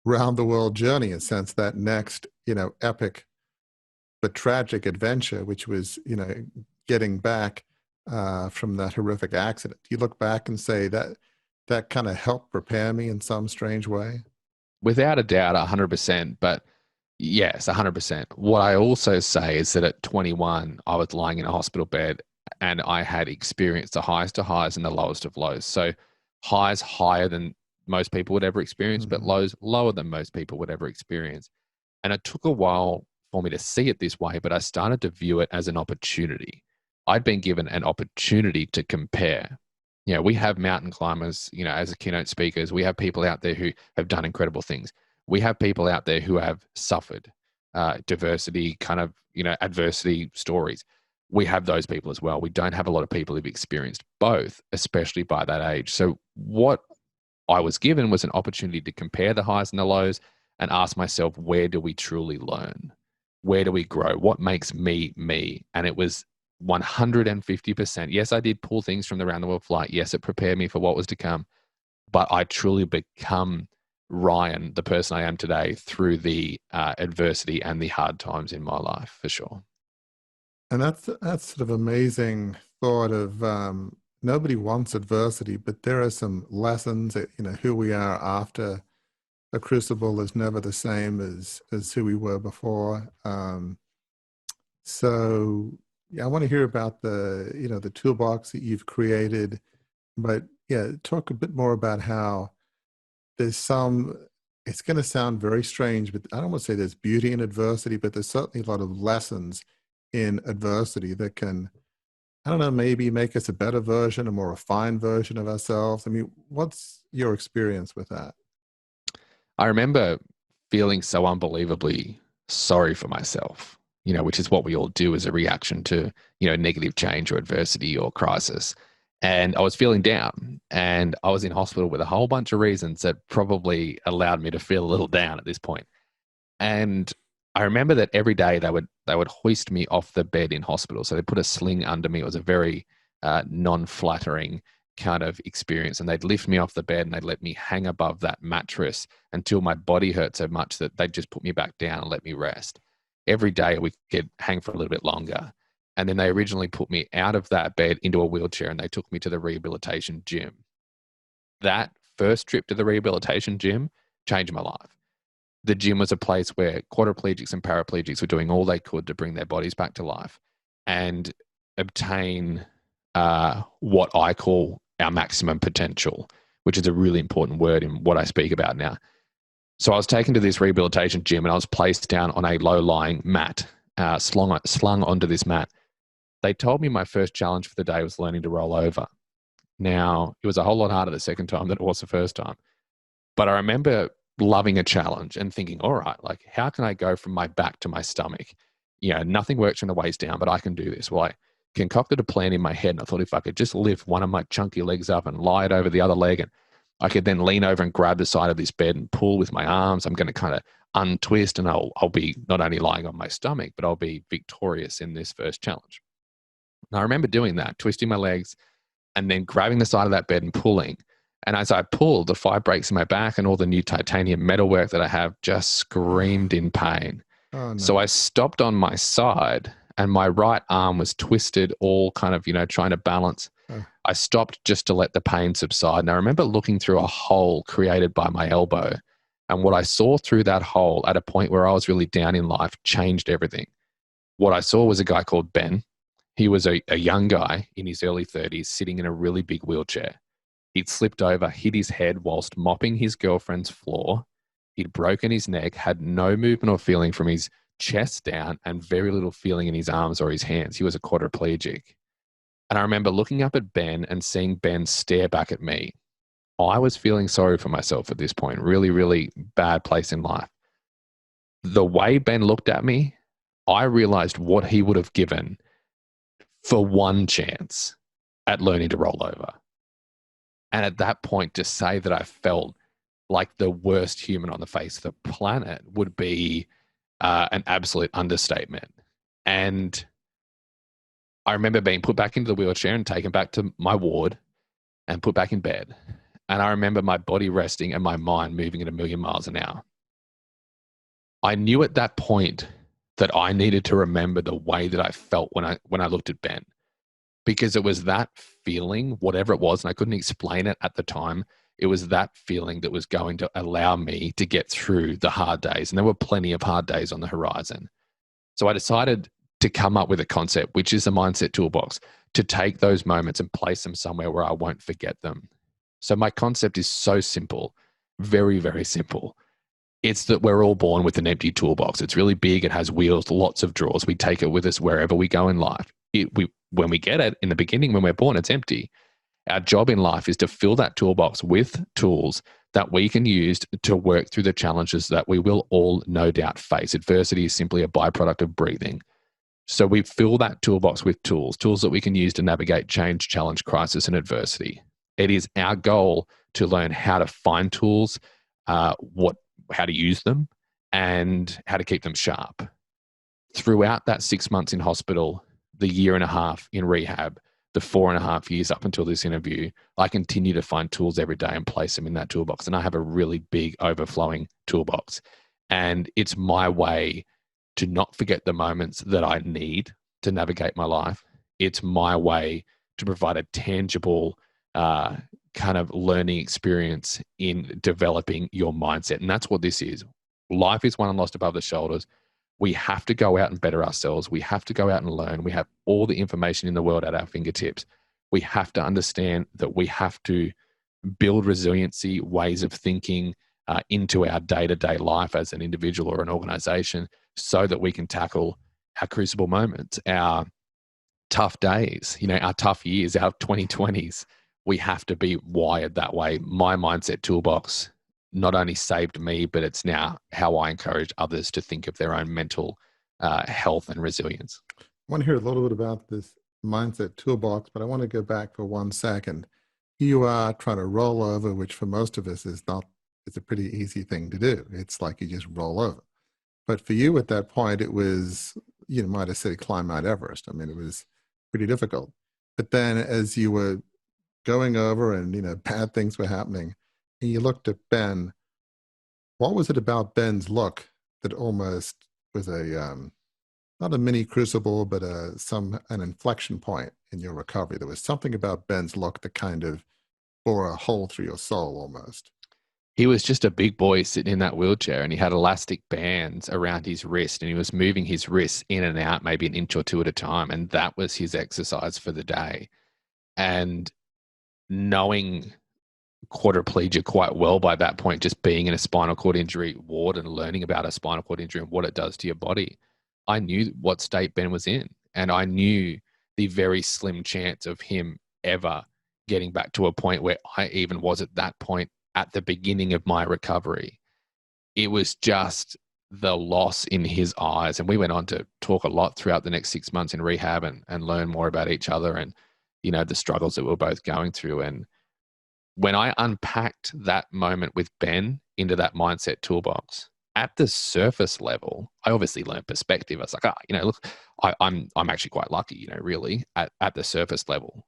round the world journey, in a sense, that next, epic but tragic adventure, which was, getting back from that horrific accident. Do you look back and say that kind of helped prepare me in some strange way? Without a doubt, 100%. But yes, 100%. What I also say is that at 21, I was lying in a hospital bed and I had experienced the highest of highs and the lowest of lows. So highs higher than most people would ever experience, but lows lower than most people would ever experience. And it took a while for me to see it this way, but I started to view it as an opportunity. I'd been given an opportunity to compare. We have mountain climbers, as keynote speakers. We have people out there who have done incredible things. We have people out there who have suffered adversity stories. we have those people as well. We don't have a lot of people who've experienced both, especially by that age. So what I was given was an opportunity to compare the highs and the lows and ask myself, where do we truly learn? Where do we grow? What makes me, me? And it was 150%. Yes, I did pull things from the round the world flight. Yes, it prepared me for what was to come. But I truly become Ryan, the person I am today, through the adversity and the hard times in my life, for sure. And that's sort of amazing thought of nobody wants adversity, but there are some lessons that, who we are after a crucible is never the same as who we were before. So yeah, I want to hear about the toolbox that you've created, but yeah, talk a bit more about how there's it's going to sound very strange, but I don't want to say there's beauty in adversity, but there's certainly a lot of lessons in adversity that can, I don't know, maybe make us a better version, a more refined version of ourselves. I mean, what's your experience with that? I remember feeling so unbelievably sorry for myself, which is what we all do as a reaction to, negative change or adversity or crisis. And I was feeling down, and I was in hospital with a whole bunch of reasons that probably allowed me to feel a little down at this point. And I remember that every day they would hoist me off the bed in hospital. So they put a sling under me. It was a very non-flattering kind of experience. And they'd lift me off the bed and they'd let me hang above that mattress until my body hurt so much that they'd just put me back down and let me rest. Every day we could hang for a little bit longer. And then they originally put me out of that bed into a wheelchair and they took me to the rehabilitation gym. That first trip to the rehabilitation gym changed my life. The gym was a place where quadriplegics and paraplegics were doing all they could to bring their bodies back to life and obtain what I call our maximum potential, which is a really important word in what I speak about now. So I was taken to this rehabilitation gym and I was placed down on a low-lying mat, slung onto this mat. They told me my first challenge for the day was learning to roll over. Now, it was a whole lot harder the second time than it was the first time. But I remember loving a challenge and thinking, all right, like how can I go from my back to my stomach? Nothing works from the waist down, but I can do this. Well, I concocted a plan in my head and I thought if I could just lift one of my chunky legs up and lie it over the other leg, and I could then lean over and grab the side of this bed and pull with my arms, I'm going to kind of untwist and I'll be not only lying on my stomach, but I'll be victorious in this first challenge. And I remember doing that, twisting my legs and then grabbing the side of that bed and pulling. And as I pulled, the 5 breaks in my back and all the new titanium metalwork that I have just screamed in pain. Oh, no. So I stopped on my side and my right arm was twisted, all kind of, trying to balance. Oh. I stopped just to let the pain subside. And I remember looking through a hole created by my elbow. And what I saw through that hole at a point where I was really down in life changed everything. What I saw was a guy called Ben. He was a young guy in his early 30s sitting in a really big wheelchair. He'd slipped over, hit his head whilst mopping his girlfriend's floor. He'd broken his neck, had no movement or feeling from his chest down, and very little feeling in his arms or his hands. He was a quadriplegic. And I remember looking up at Ben and seeing Ben stare back at me. I was feeling sorry for myself at this point, really, really bad place in life. The way Ben looked at me, I realized what he would have given for one chance at learning to roll over. And at that point, to say that I felt like the worst human on the face of the planet would be an absolute understatement. And I remember being put back into the wheelchair and taken back to my ward and put back in bed. And I remember my body resting and my mind moving at 1,000,000 miles an hour. I knew at that point that I needed to remember the way that I felt when I looked at Ben, because it was that feeling, whatever it was, and I couldn't explain it at the time. It was that feeling that was going to allow me to get through the hard days. And there were plenty of hard days on the horizon. So I decided to come up with a concept, which is the mindset toolbox, to take those moments and place them somewhere where I won't forget them. So my concept is so simple, very, very simple. It's that we're all born with an empty toolbox. It's really big. It has wheels, lots of drawers. We take it with us wherever we go in life. When we get it in the beginning, when we're born, it's empty. Our job in life is to fill that toolbox with tools that we can use to work through the challenges that we will all no doubt face. Adversity is simply a byproduct of breathing. So we fill that toolbox with tools that we can use to navigate change, challenge, crisis, and adversity. It is our goal to learn how to find tools, how to use them, and how to keep them sharp. Throughout that 6 months in hospital, the year and a half in rehab, the 4.5 years up until this interview, I continue to find tools every day and place them in that toolbox. And I have a really big overflowing toolbox. And it's my way to not forget the moments that I need to navigate my life. It's my way to provide a tangible kind of learning experience in developing your mindset. And that's what this is. Life is won and lost above the shoulders. We have to go out and better ourselves. We have to go out and learn. We have all the information in the world at our fingertips. We have to understand that we have to build resiliency, ways of thinking into our day-to-day life as an individual or an organization so that we can tackle our crucible moments, our tough days, our tough years, our 2020s. We have to be wired that way. My mindset toolbox not only saved me, but it's now how I encourage others to think of their own mental health and resilience. I want to hear a little bit about this mindset toolbox, but I want to go back for 1 second. You are trying to roll over, which for most of us it's a pretty easy thing to do. It's like you just roll over. But for you at that point, it was, you might have said climb Mount Everest. I mean, it was pretty difficult. But then as you were going over and, bad things were happening, and you looked at Ben, what was it about Ben's look that almost was not a mini crucible, but an inflection point in your recovery? There was something about Ben's look that kind of bore a hole through your soul almost. He was just a big boy sitting in that wheelchair, and he had elastic bands around his wrist, and he was moving his wrists in and out maybe an inch or two at a time. And that was his exercise for the day. And knowing quadriplegia quite well by that point, just being in a spinal cord injury ward and learning about a spinal cord injury and what it does to your body, I knew what state Ben was in. And I knew the very slim chance of him ever getting back to a point where I even was at that point at the beginning of my recovery. It was just the loss in his eyes. And we went on to talk a lot throughout the next 6 months in rehab and learn more about each other and, the struggles that we were both going through. And when I unpacked that moment with Ben into that mindset toolbox, at the surface level, I obviously learned perspective. I was like, look, I'm actually quite lucky, really, at the surface level.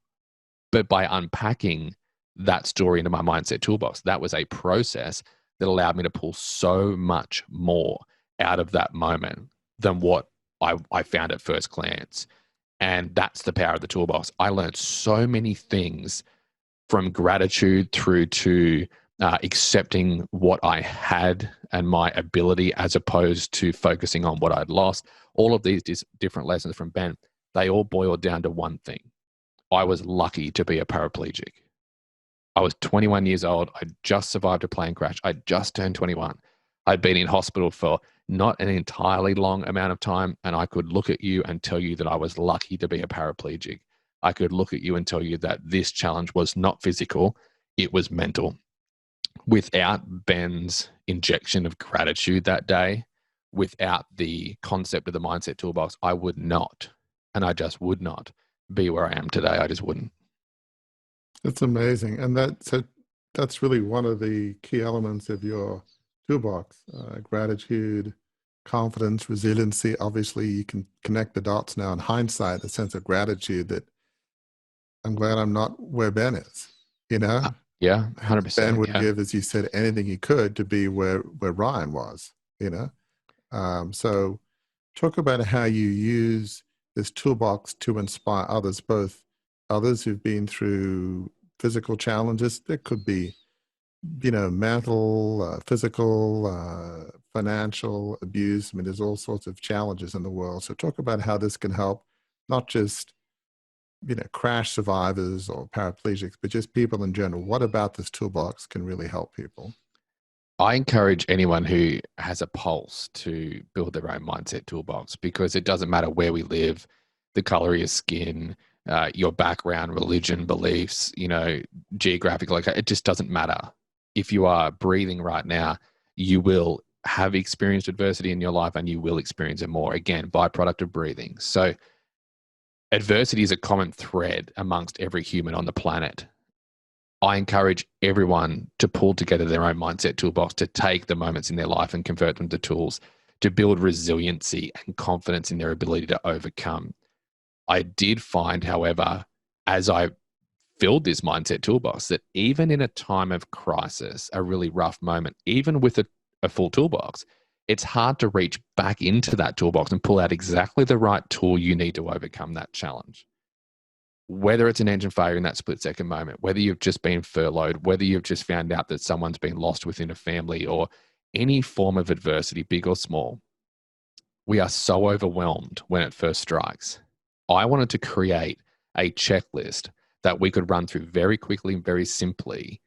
But by unpacking that story into my mindset toolbox, that was a process that allowed me to pull so much more out of that moment than what I found at first glance. And that's the power of the toolbox. I learned so many things from gratitude through to accepting what I had and my ability as opposed to focusing on what I'd lost. All of these different lessons from Ben, they all boiled down to one thing. I was lucky to be a paraplegic. I was 21 years old. I just survived a plane crash. I just turned 21. I'd been in hospital for not an entirely long amount of time, and I could look at you and tell you that I was lucky to be a paraplegic. I could look at you and tell you that this challenge was not physical, it was mental. Without Ben's injection of gratitude that day, without the concept of the mindset toolbox, I would not, and I just would not be where I am today. I just wouldn't. That's amazing. And that's really one of the key elements of your toolbox, gratitude, confidence, resiliency. Obviously, you can connect the dots now in hindsight, the sense of gratitude that I'm glad I'm not where Ben is, Yeah, 100%. Ben would give, as you said, anything he could to be where Ryan was, So talk about how you use this toolbox to inspire others, both others who've been through physical challenges. There could be, mental, physical, financial abuse. I mean, there's all sorts of challenges in the world. So talk about how this can help, not just, crash survivors or paraplegics, but just people in general. What about this toolbox can really help people? I encourage anyone who has a pulse to build their own mindset toolbox, because it doesn't matter where we live, the color of your skin, your background, religion, beliefs, geographic location. It just doesn't matter. If you are breathing right now, you will have experienced adversity in your life and you will experience it more. Again, byproduct of breathing. So adversity is a common thread amongst every human on the planet. I encourage everyone to pull together their own mindset toolbox, to take the moments in their life and convert them to tools, to build resiliency and confidence in their ability to overcome. I did find, however, as I filled this mindset toolbox, that even in a time of crisis, a really rough moment, even with a full toolbox, it's hard to reach back into that toolbox and pull out exactly the right tool you need to overcome that challenge. Whether it's an engine failure in that split-second moment, whether you've just been furloughed, whether you've just found out that someone's been lost within a family, or any form of adversity, big or small, we are so overwhelmed when it first strikes. I wanted to create a checklist that we could run through very quickly and very simply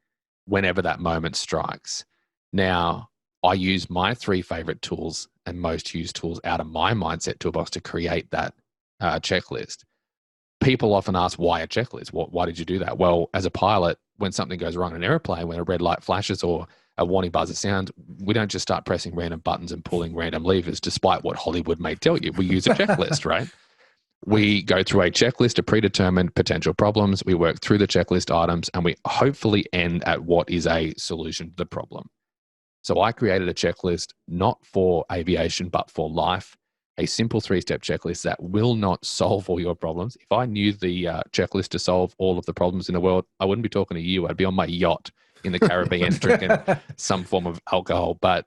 whenever that moment strikes. Now, I use my 3 favorite tools and most used tools out of my mindset toolbox to create that checklist. People often ask, why a checklist? Why did you do that? Well, as a pilot, when something goes wrong in an airplane, when a red light flashes or a warning buzzer sounds, we don't just start pressing random buttons and pulling random levers, despite what Hollywood may tell you. We use a checklist, right? We go through a checklist of predetermined potential problems. We work through the checklist items, and we hopefully end at what is a solution to the problem. So I created a checklist not for aviation, but for life. A simple 3-step checklist that will not solve all your problems. If I knew the checklist to solve all of the problems in the world, I wouldn't be talking to you. I'd be on my yacht in the Caribbean drinking some form of alcohol. But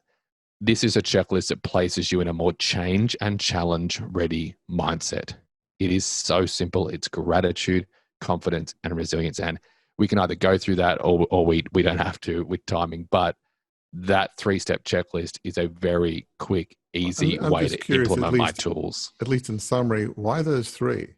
this is a checklist that places you in a more change and challenge ready mindset. It is so simple. It's gratitude, confidence, and resilience. And we can either go through that or we don't have to with timing. But that 3-step checklist is a very quick, easy way to implement my tools. At least in summary, why those 3?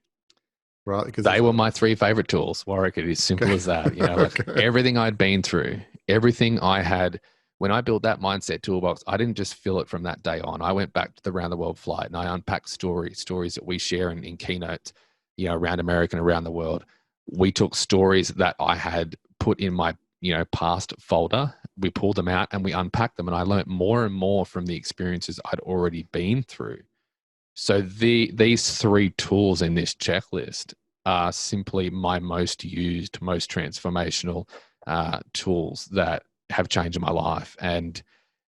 Right? Because they were my 3 favorite tools, Warwick. It is simple as that. You know, like everything I'd been through, everything I had. When I built that mindset toolbox, I didn't just fill it from that day on. I went back to the Round the World flight and I unpacked stories that we share in keynotes, you know, around America and around the world. We took stories that I had put in my, you know, past folder. We pulled them out and we unpacked them, and I learned more and more from the experiences I'd already been through. So these 3 tools in this checklist are simply my most used, most transformational tools that have changed my life. And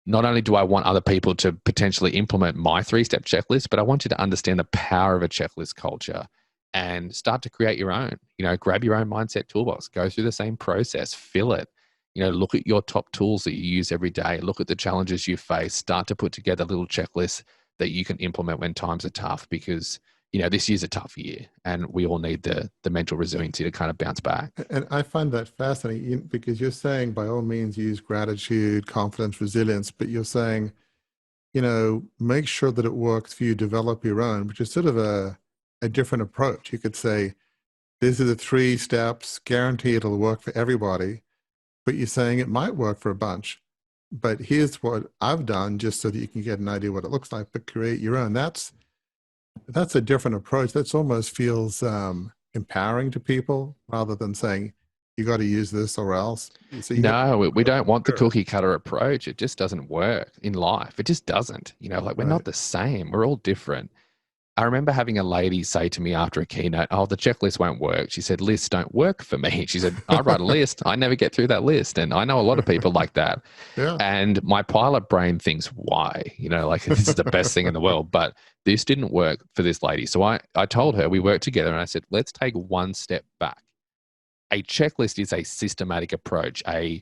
not only do I want other people to potentially implement my 3-step checklist, but I want you to understand the power of a checklist culture and start to create your own. You know, grab your own mindset toolbox, go through the same process, fill it. You know, look at your top tools that you use every day, look at the challenges you face, start to put together little checklists that you can implement when times are tough, because, you know, this year's a tough year and we all need the mental resiliency to kind of bounce back. And I find that fascinating because you're saying by all means use gratitude, confidence, resilience, but you're saying, you know, make sure that it works for you, develop your own, which is sort of a different approach. You could say, these are the 3 steps, guarantee it'll work for everybody, but you're saying it might work for a bunch. But here's what I've done just so that you can get an idea what it looks like, but create your own. That's a different approach. That's almost feels empowering to people rather than saying, you got to use this or else. So we don't want the cookie cutter approach. It just doesn't work in life. It just doesn't. You know, like we're not the same. We're all different. I remember having a lady say to me after a keynote, oh, the checklist won't work. She said, lists don't work for me. She said, I write a list. I never get through that list. And I know a lot of people like that. Yeah. And my pilot brain thinks, why? You know, like this is the best thing in the world. But this didn't work for this lady. So I told her, we worked together and I said, let's take one step back. A checklist is a systematic approach, an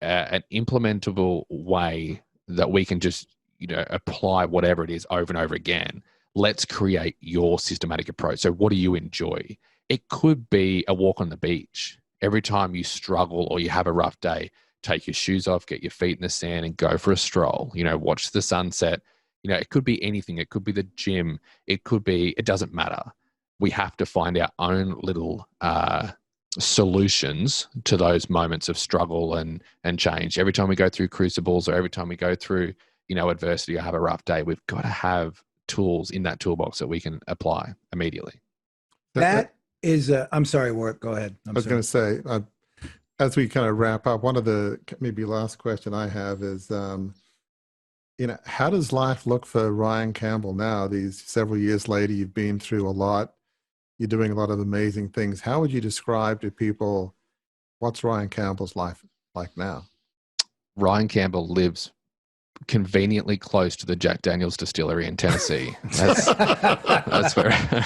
implementable way that we can just, you know, apply whatever it is over and over again. Let's create your systematic approach. So what do you enjoy? It could be a walk on the beach. Every time you struggle or you have a rough day, take your shoes off, get your feet in the sand and go for a stroll. You know, watch the sunset. You know, it could be anything. It could be the gym. It doesn't matter. We have to find our own little solutions to those moments of struggle and change. Every time we go through crucibles or every time we go through, you know, adversity or have a rough day, we've got to have tools in that toolbox that we can apply immediately. That is, I'm sorry, Warwick, go ahead. I was going to say, as we kind of wrap up, one of the maybe last question I have is, how does life look for Ryan Campbell now? These several years later, you've been through a lot. You're doing a lot of amazing things. How would you describe to people what's Ryan Campbell's life like now? Ryan Campbell lives conveniently close to the Jack Daniel's distillery in Tennessee. That's where.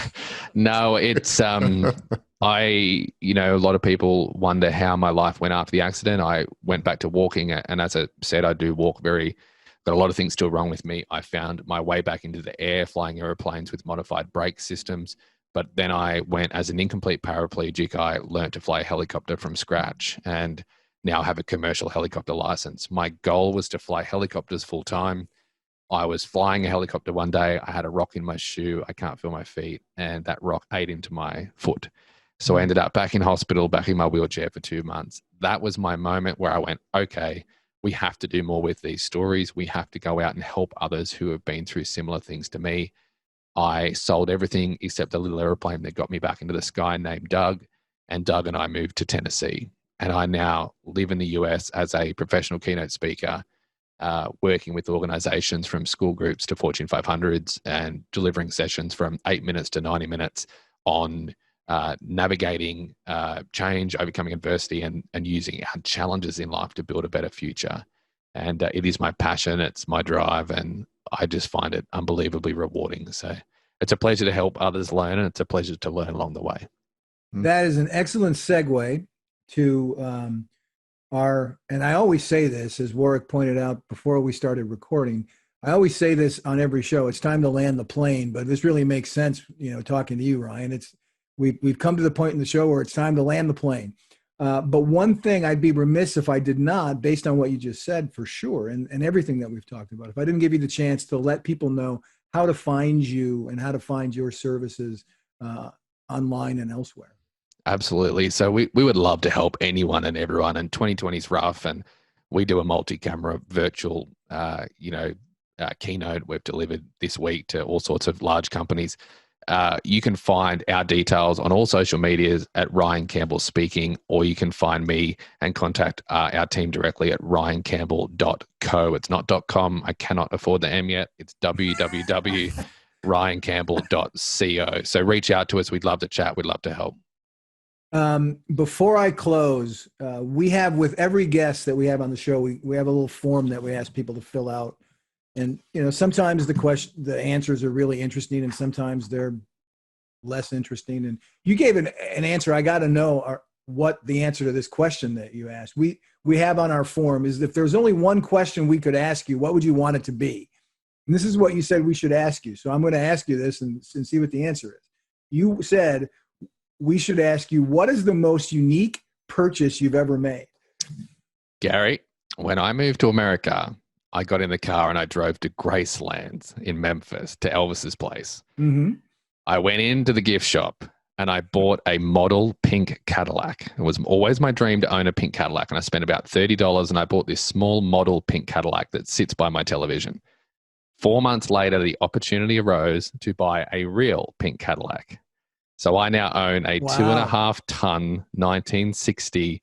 No, it's a lot of people wonder how my life went after the accident. I went back to walking, and as I said, I do walk got a lot of things still wrong with me. I found my way back into the air, flying airplanes with modified brake systems. But then I went as an incomplete paraplegic. I learned to fly a helicopter from scratch, and now have a commercial helicopter license. My goal was to fly helicopters full time. I was flying a helicopter one day. I had a rock in my shoe. I can't feel my feet. And that rock ate into my foot. So I ended up back in hospital, back in my wheelchair for 2 months. That was my moment where I went, okay, we have to do more with these stories. We have to go out and help others who have been through similar things to me. I sold everything except a little airplane that got me back into the sky named Doug. And Doug and I moved to Tennessee. And I now live in the US as a professional keynote speaker, working with organizations from school groups to Fortune 500s and delivering sessions from 8 minutes to 90 minutes on navigating change, overcoming adversity, and using our challenges in life to build a better future. And it is my passion. It's my drive. And I just find it unbelievably rewarding. So it's a pleasure to help others learn, and it's a pleasure to learn along the way. That is an excellent segue to and I always say this, as Warwick pointed out before we started recording, I always say this on every show, it's time to land the plane, but this really makes sense, talking to you, Ryan. We've come to the point in the show where it's time to land the plane. But one thing I'd be remiss if I did not, based on what you just said, for sure, and everything that we've talked about, if I didn't give you the chance to let people know how to find you and how to find your services online and elsewhere. Absolutely. So we would love to help anyone and everyone. And 2020 is rough, and we do a multi-camera virtual, keynote we've delivered this week to all sorts of large companies. You can find our details on all social medias at Ryan Campbell Speaking, or you can find me and contact our team directly at ryancampbell.co. It's not .com. I cannot afford the M yet. It's www.ryancampbell.co. So reach out to us. We'd love to chat. We'd love to help. Before I close, we have, with every guest that we have on the show, we have a little form that we ask people to fill out. And, sometimes the answers are really interesting, and sometimes they're less interesting. And you gave an answer. I got to know what the answer to this question that you asked. We have on our form is, if there's only one question we could ask you, what would you want it to be? And this is what you said we should ask you. So I'm going to ask you this and see what the answer is. You said we should ask you, what is the most unique purchase you've ever made? Gary, when I moved to America, I got in the car and I drove to Graceland in Memphis, to Elvis's place. Mm-hmm. I went into the gift shop and I bought a model pink Cadillac. It was always my dream to own a pink Cadillac, and I spent about $30, and I bought this small model pink Cadillac that sits by my television. 4 months later, the opportunity arose to buy a real pink Cadillac. So I now own a 2.5-ton 1960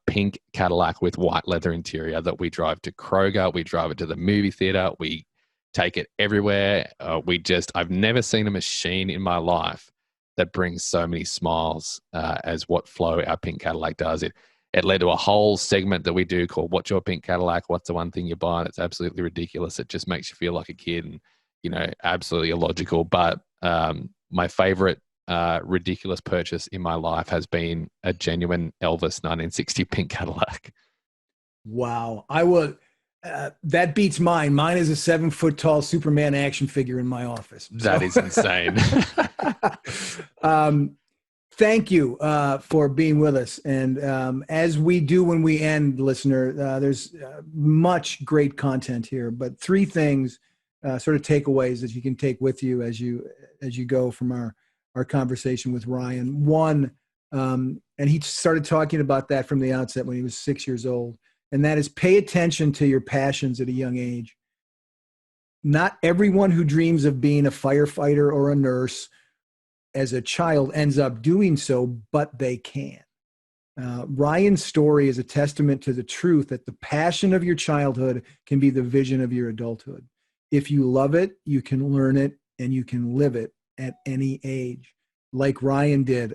pink Cadillac with white leather interior that we drive to Kroger. We drive it to the movie theater. We take it everywhere. I've never seen a machine in my life that brings so many smiles as what Flo, our pink Cadillac, does. It led to a whole segment that we do called What's Your Pink Cadillac? What's the one thing you buy? And it's absolutely ridiculous. It just makes you feel like a kid, and, absolutely illogical. But my favorite ridiculous purchase in my life has been a genuine Elvis 1960 pink Cadillac. Wow. I would, that beats mine. Mine is a 7-foot-tall Superman action figure in my office. That is insane. Thank you for being with us. And as we do when we end, listener, there's much great content here, but 3 things, sort of takeaways that you can take with you as you go from our conversation with Ryan. One, and he started talking about that from the outset when he was 6 years old, and that is, pay attention to your passions at a young age. Not everyone who dreams of being a firefighter or a nurse as a child ends up doing so, but they can. Ryan's story is a testament to the truth that the passion of your childhood can be the vision of your adulthood. If you love it, you can learn it and you can live it at any age. Like Ryan did,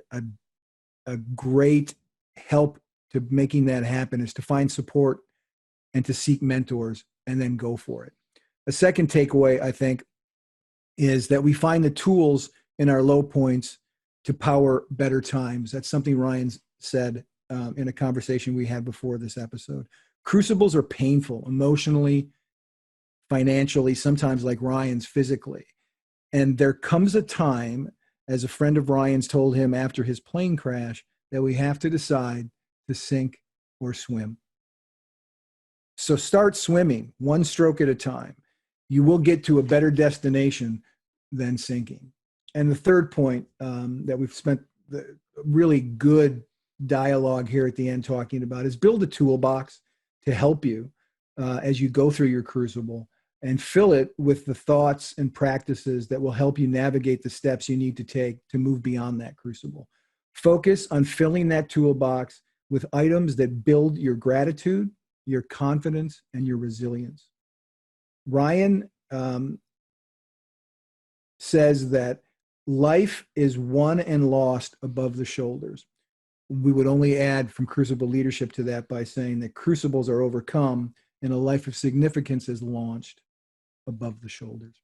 a great help to making that happen is to find support and to seek mentors and then go for it. A second takeaway, I think, is that we find the tools in our low points to power better times. That's something Ryan said in a conversation we had before this episode. Crucibles are painful emotionally, financially, sometimes like Ryan's physically. And there comes a time, as a friend of Ryan's told him after his plane crash, that we have to decide to sink or swim. So start swimming one stroke at a time. You will get to a better destination than sinking. And the third point that we've spent the really good dialogue here at the end talking about is build a toolbox to help you as you go through your crucible, and fill it with the thoughts and practices that will help you navigate the steps you need to take to move beyond that crucible. Focus on filling that toolbox with items that build your gratitude, your confidence, and your resilience. Ryan says that life is won and lost above the shoulders. We would only add from Crucible leadership to that by saying that crucibles are overcome and a life of significance is launched above the shoulders.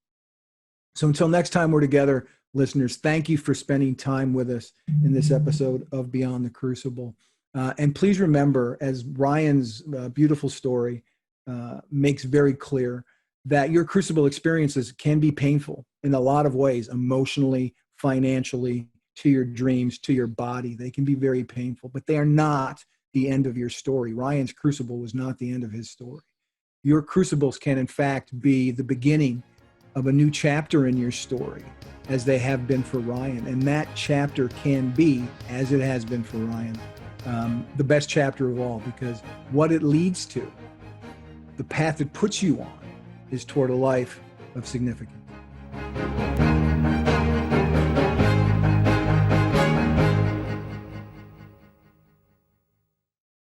So until next time we're together, listeners, thank you for spending time with us in this episode of Beyond the Crucible. And please remember, as Ryan's beautiful story makes very clear, that your crucible experiences can be painful in a lot of ways, emotionally, financially, to your dreams, to your body. They can be very painful, but they are not the end of your story. Ryan's crucible was not the end of his story. Your crucibles can, in fact, be the beginning of a new chapter in your story, as they have been for Ryan. And that chapter can be, as it has been for Ryan, the best chapter of all, because what it leads to, the path it puts you on, is toward a life of significance.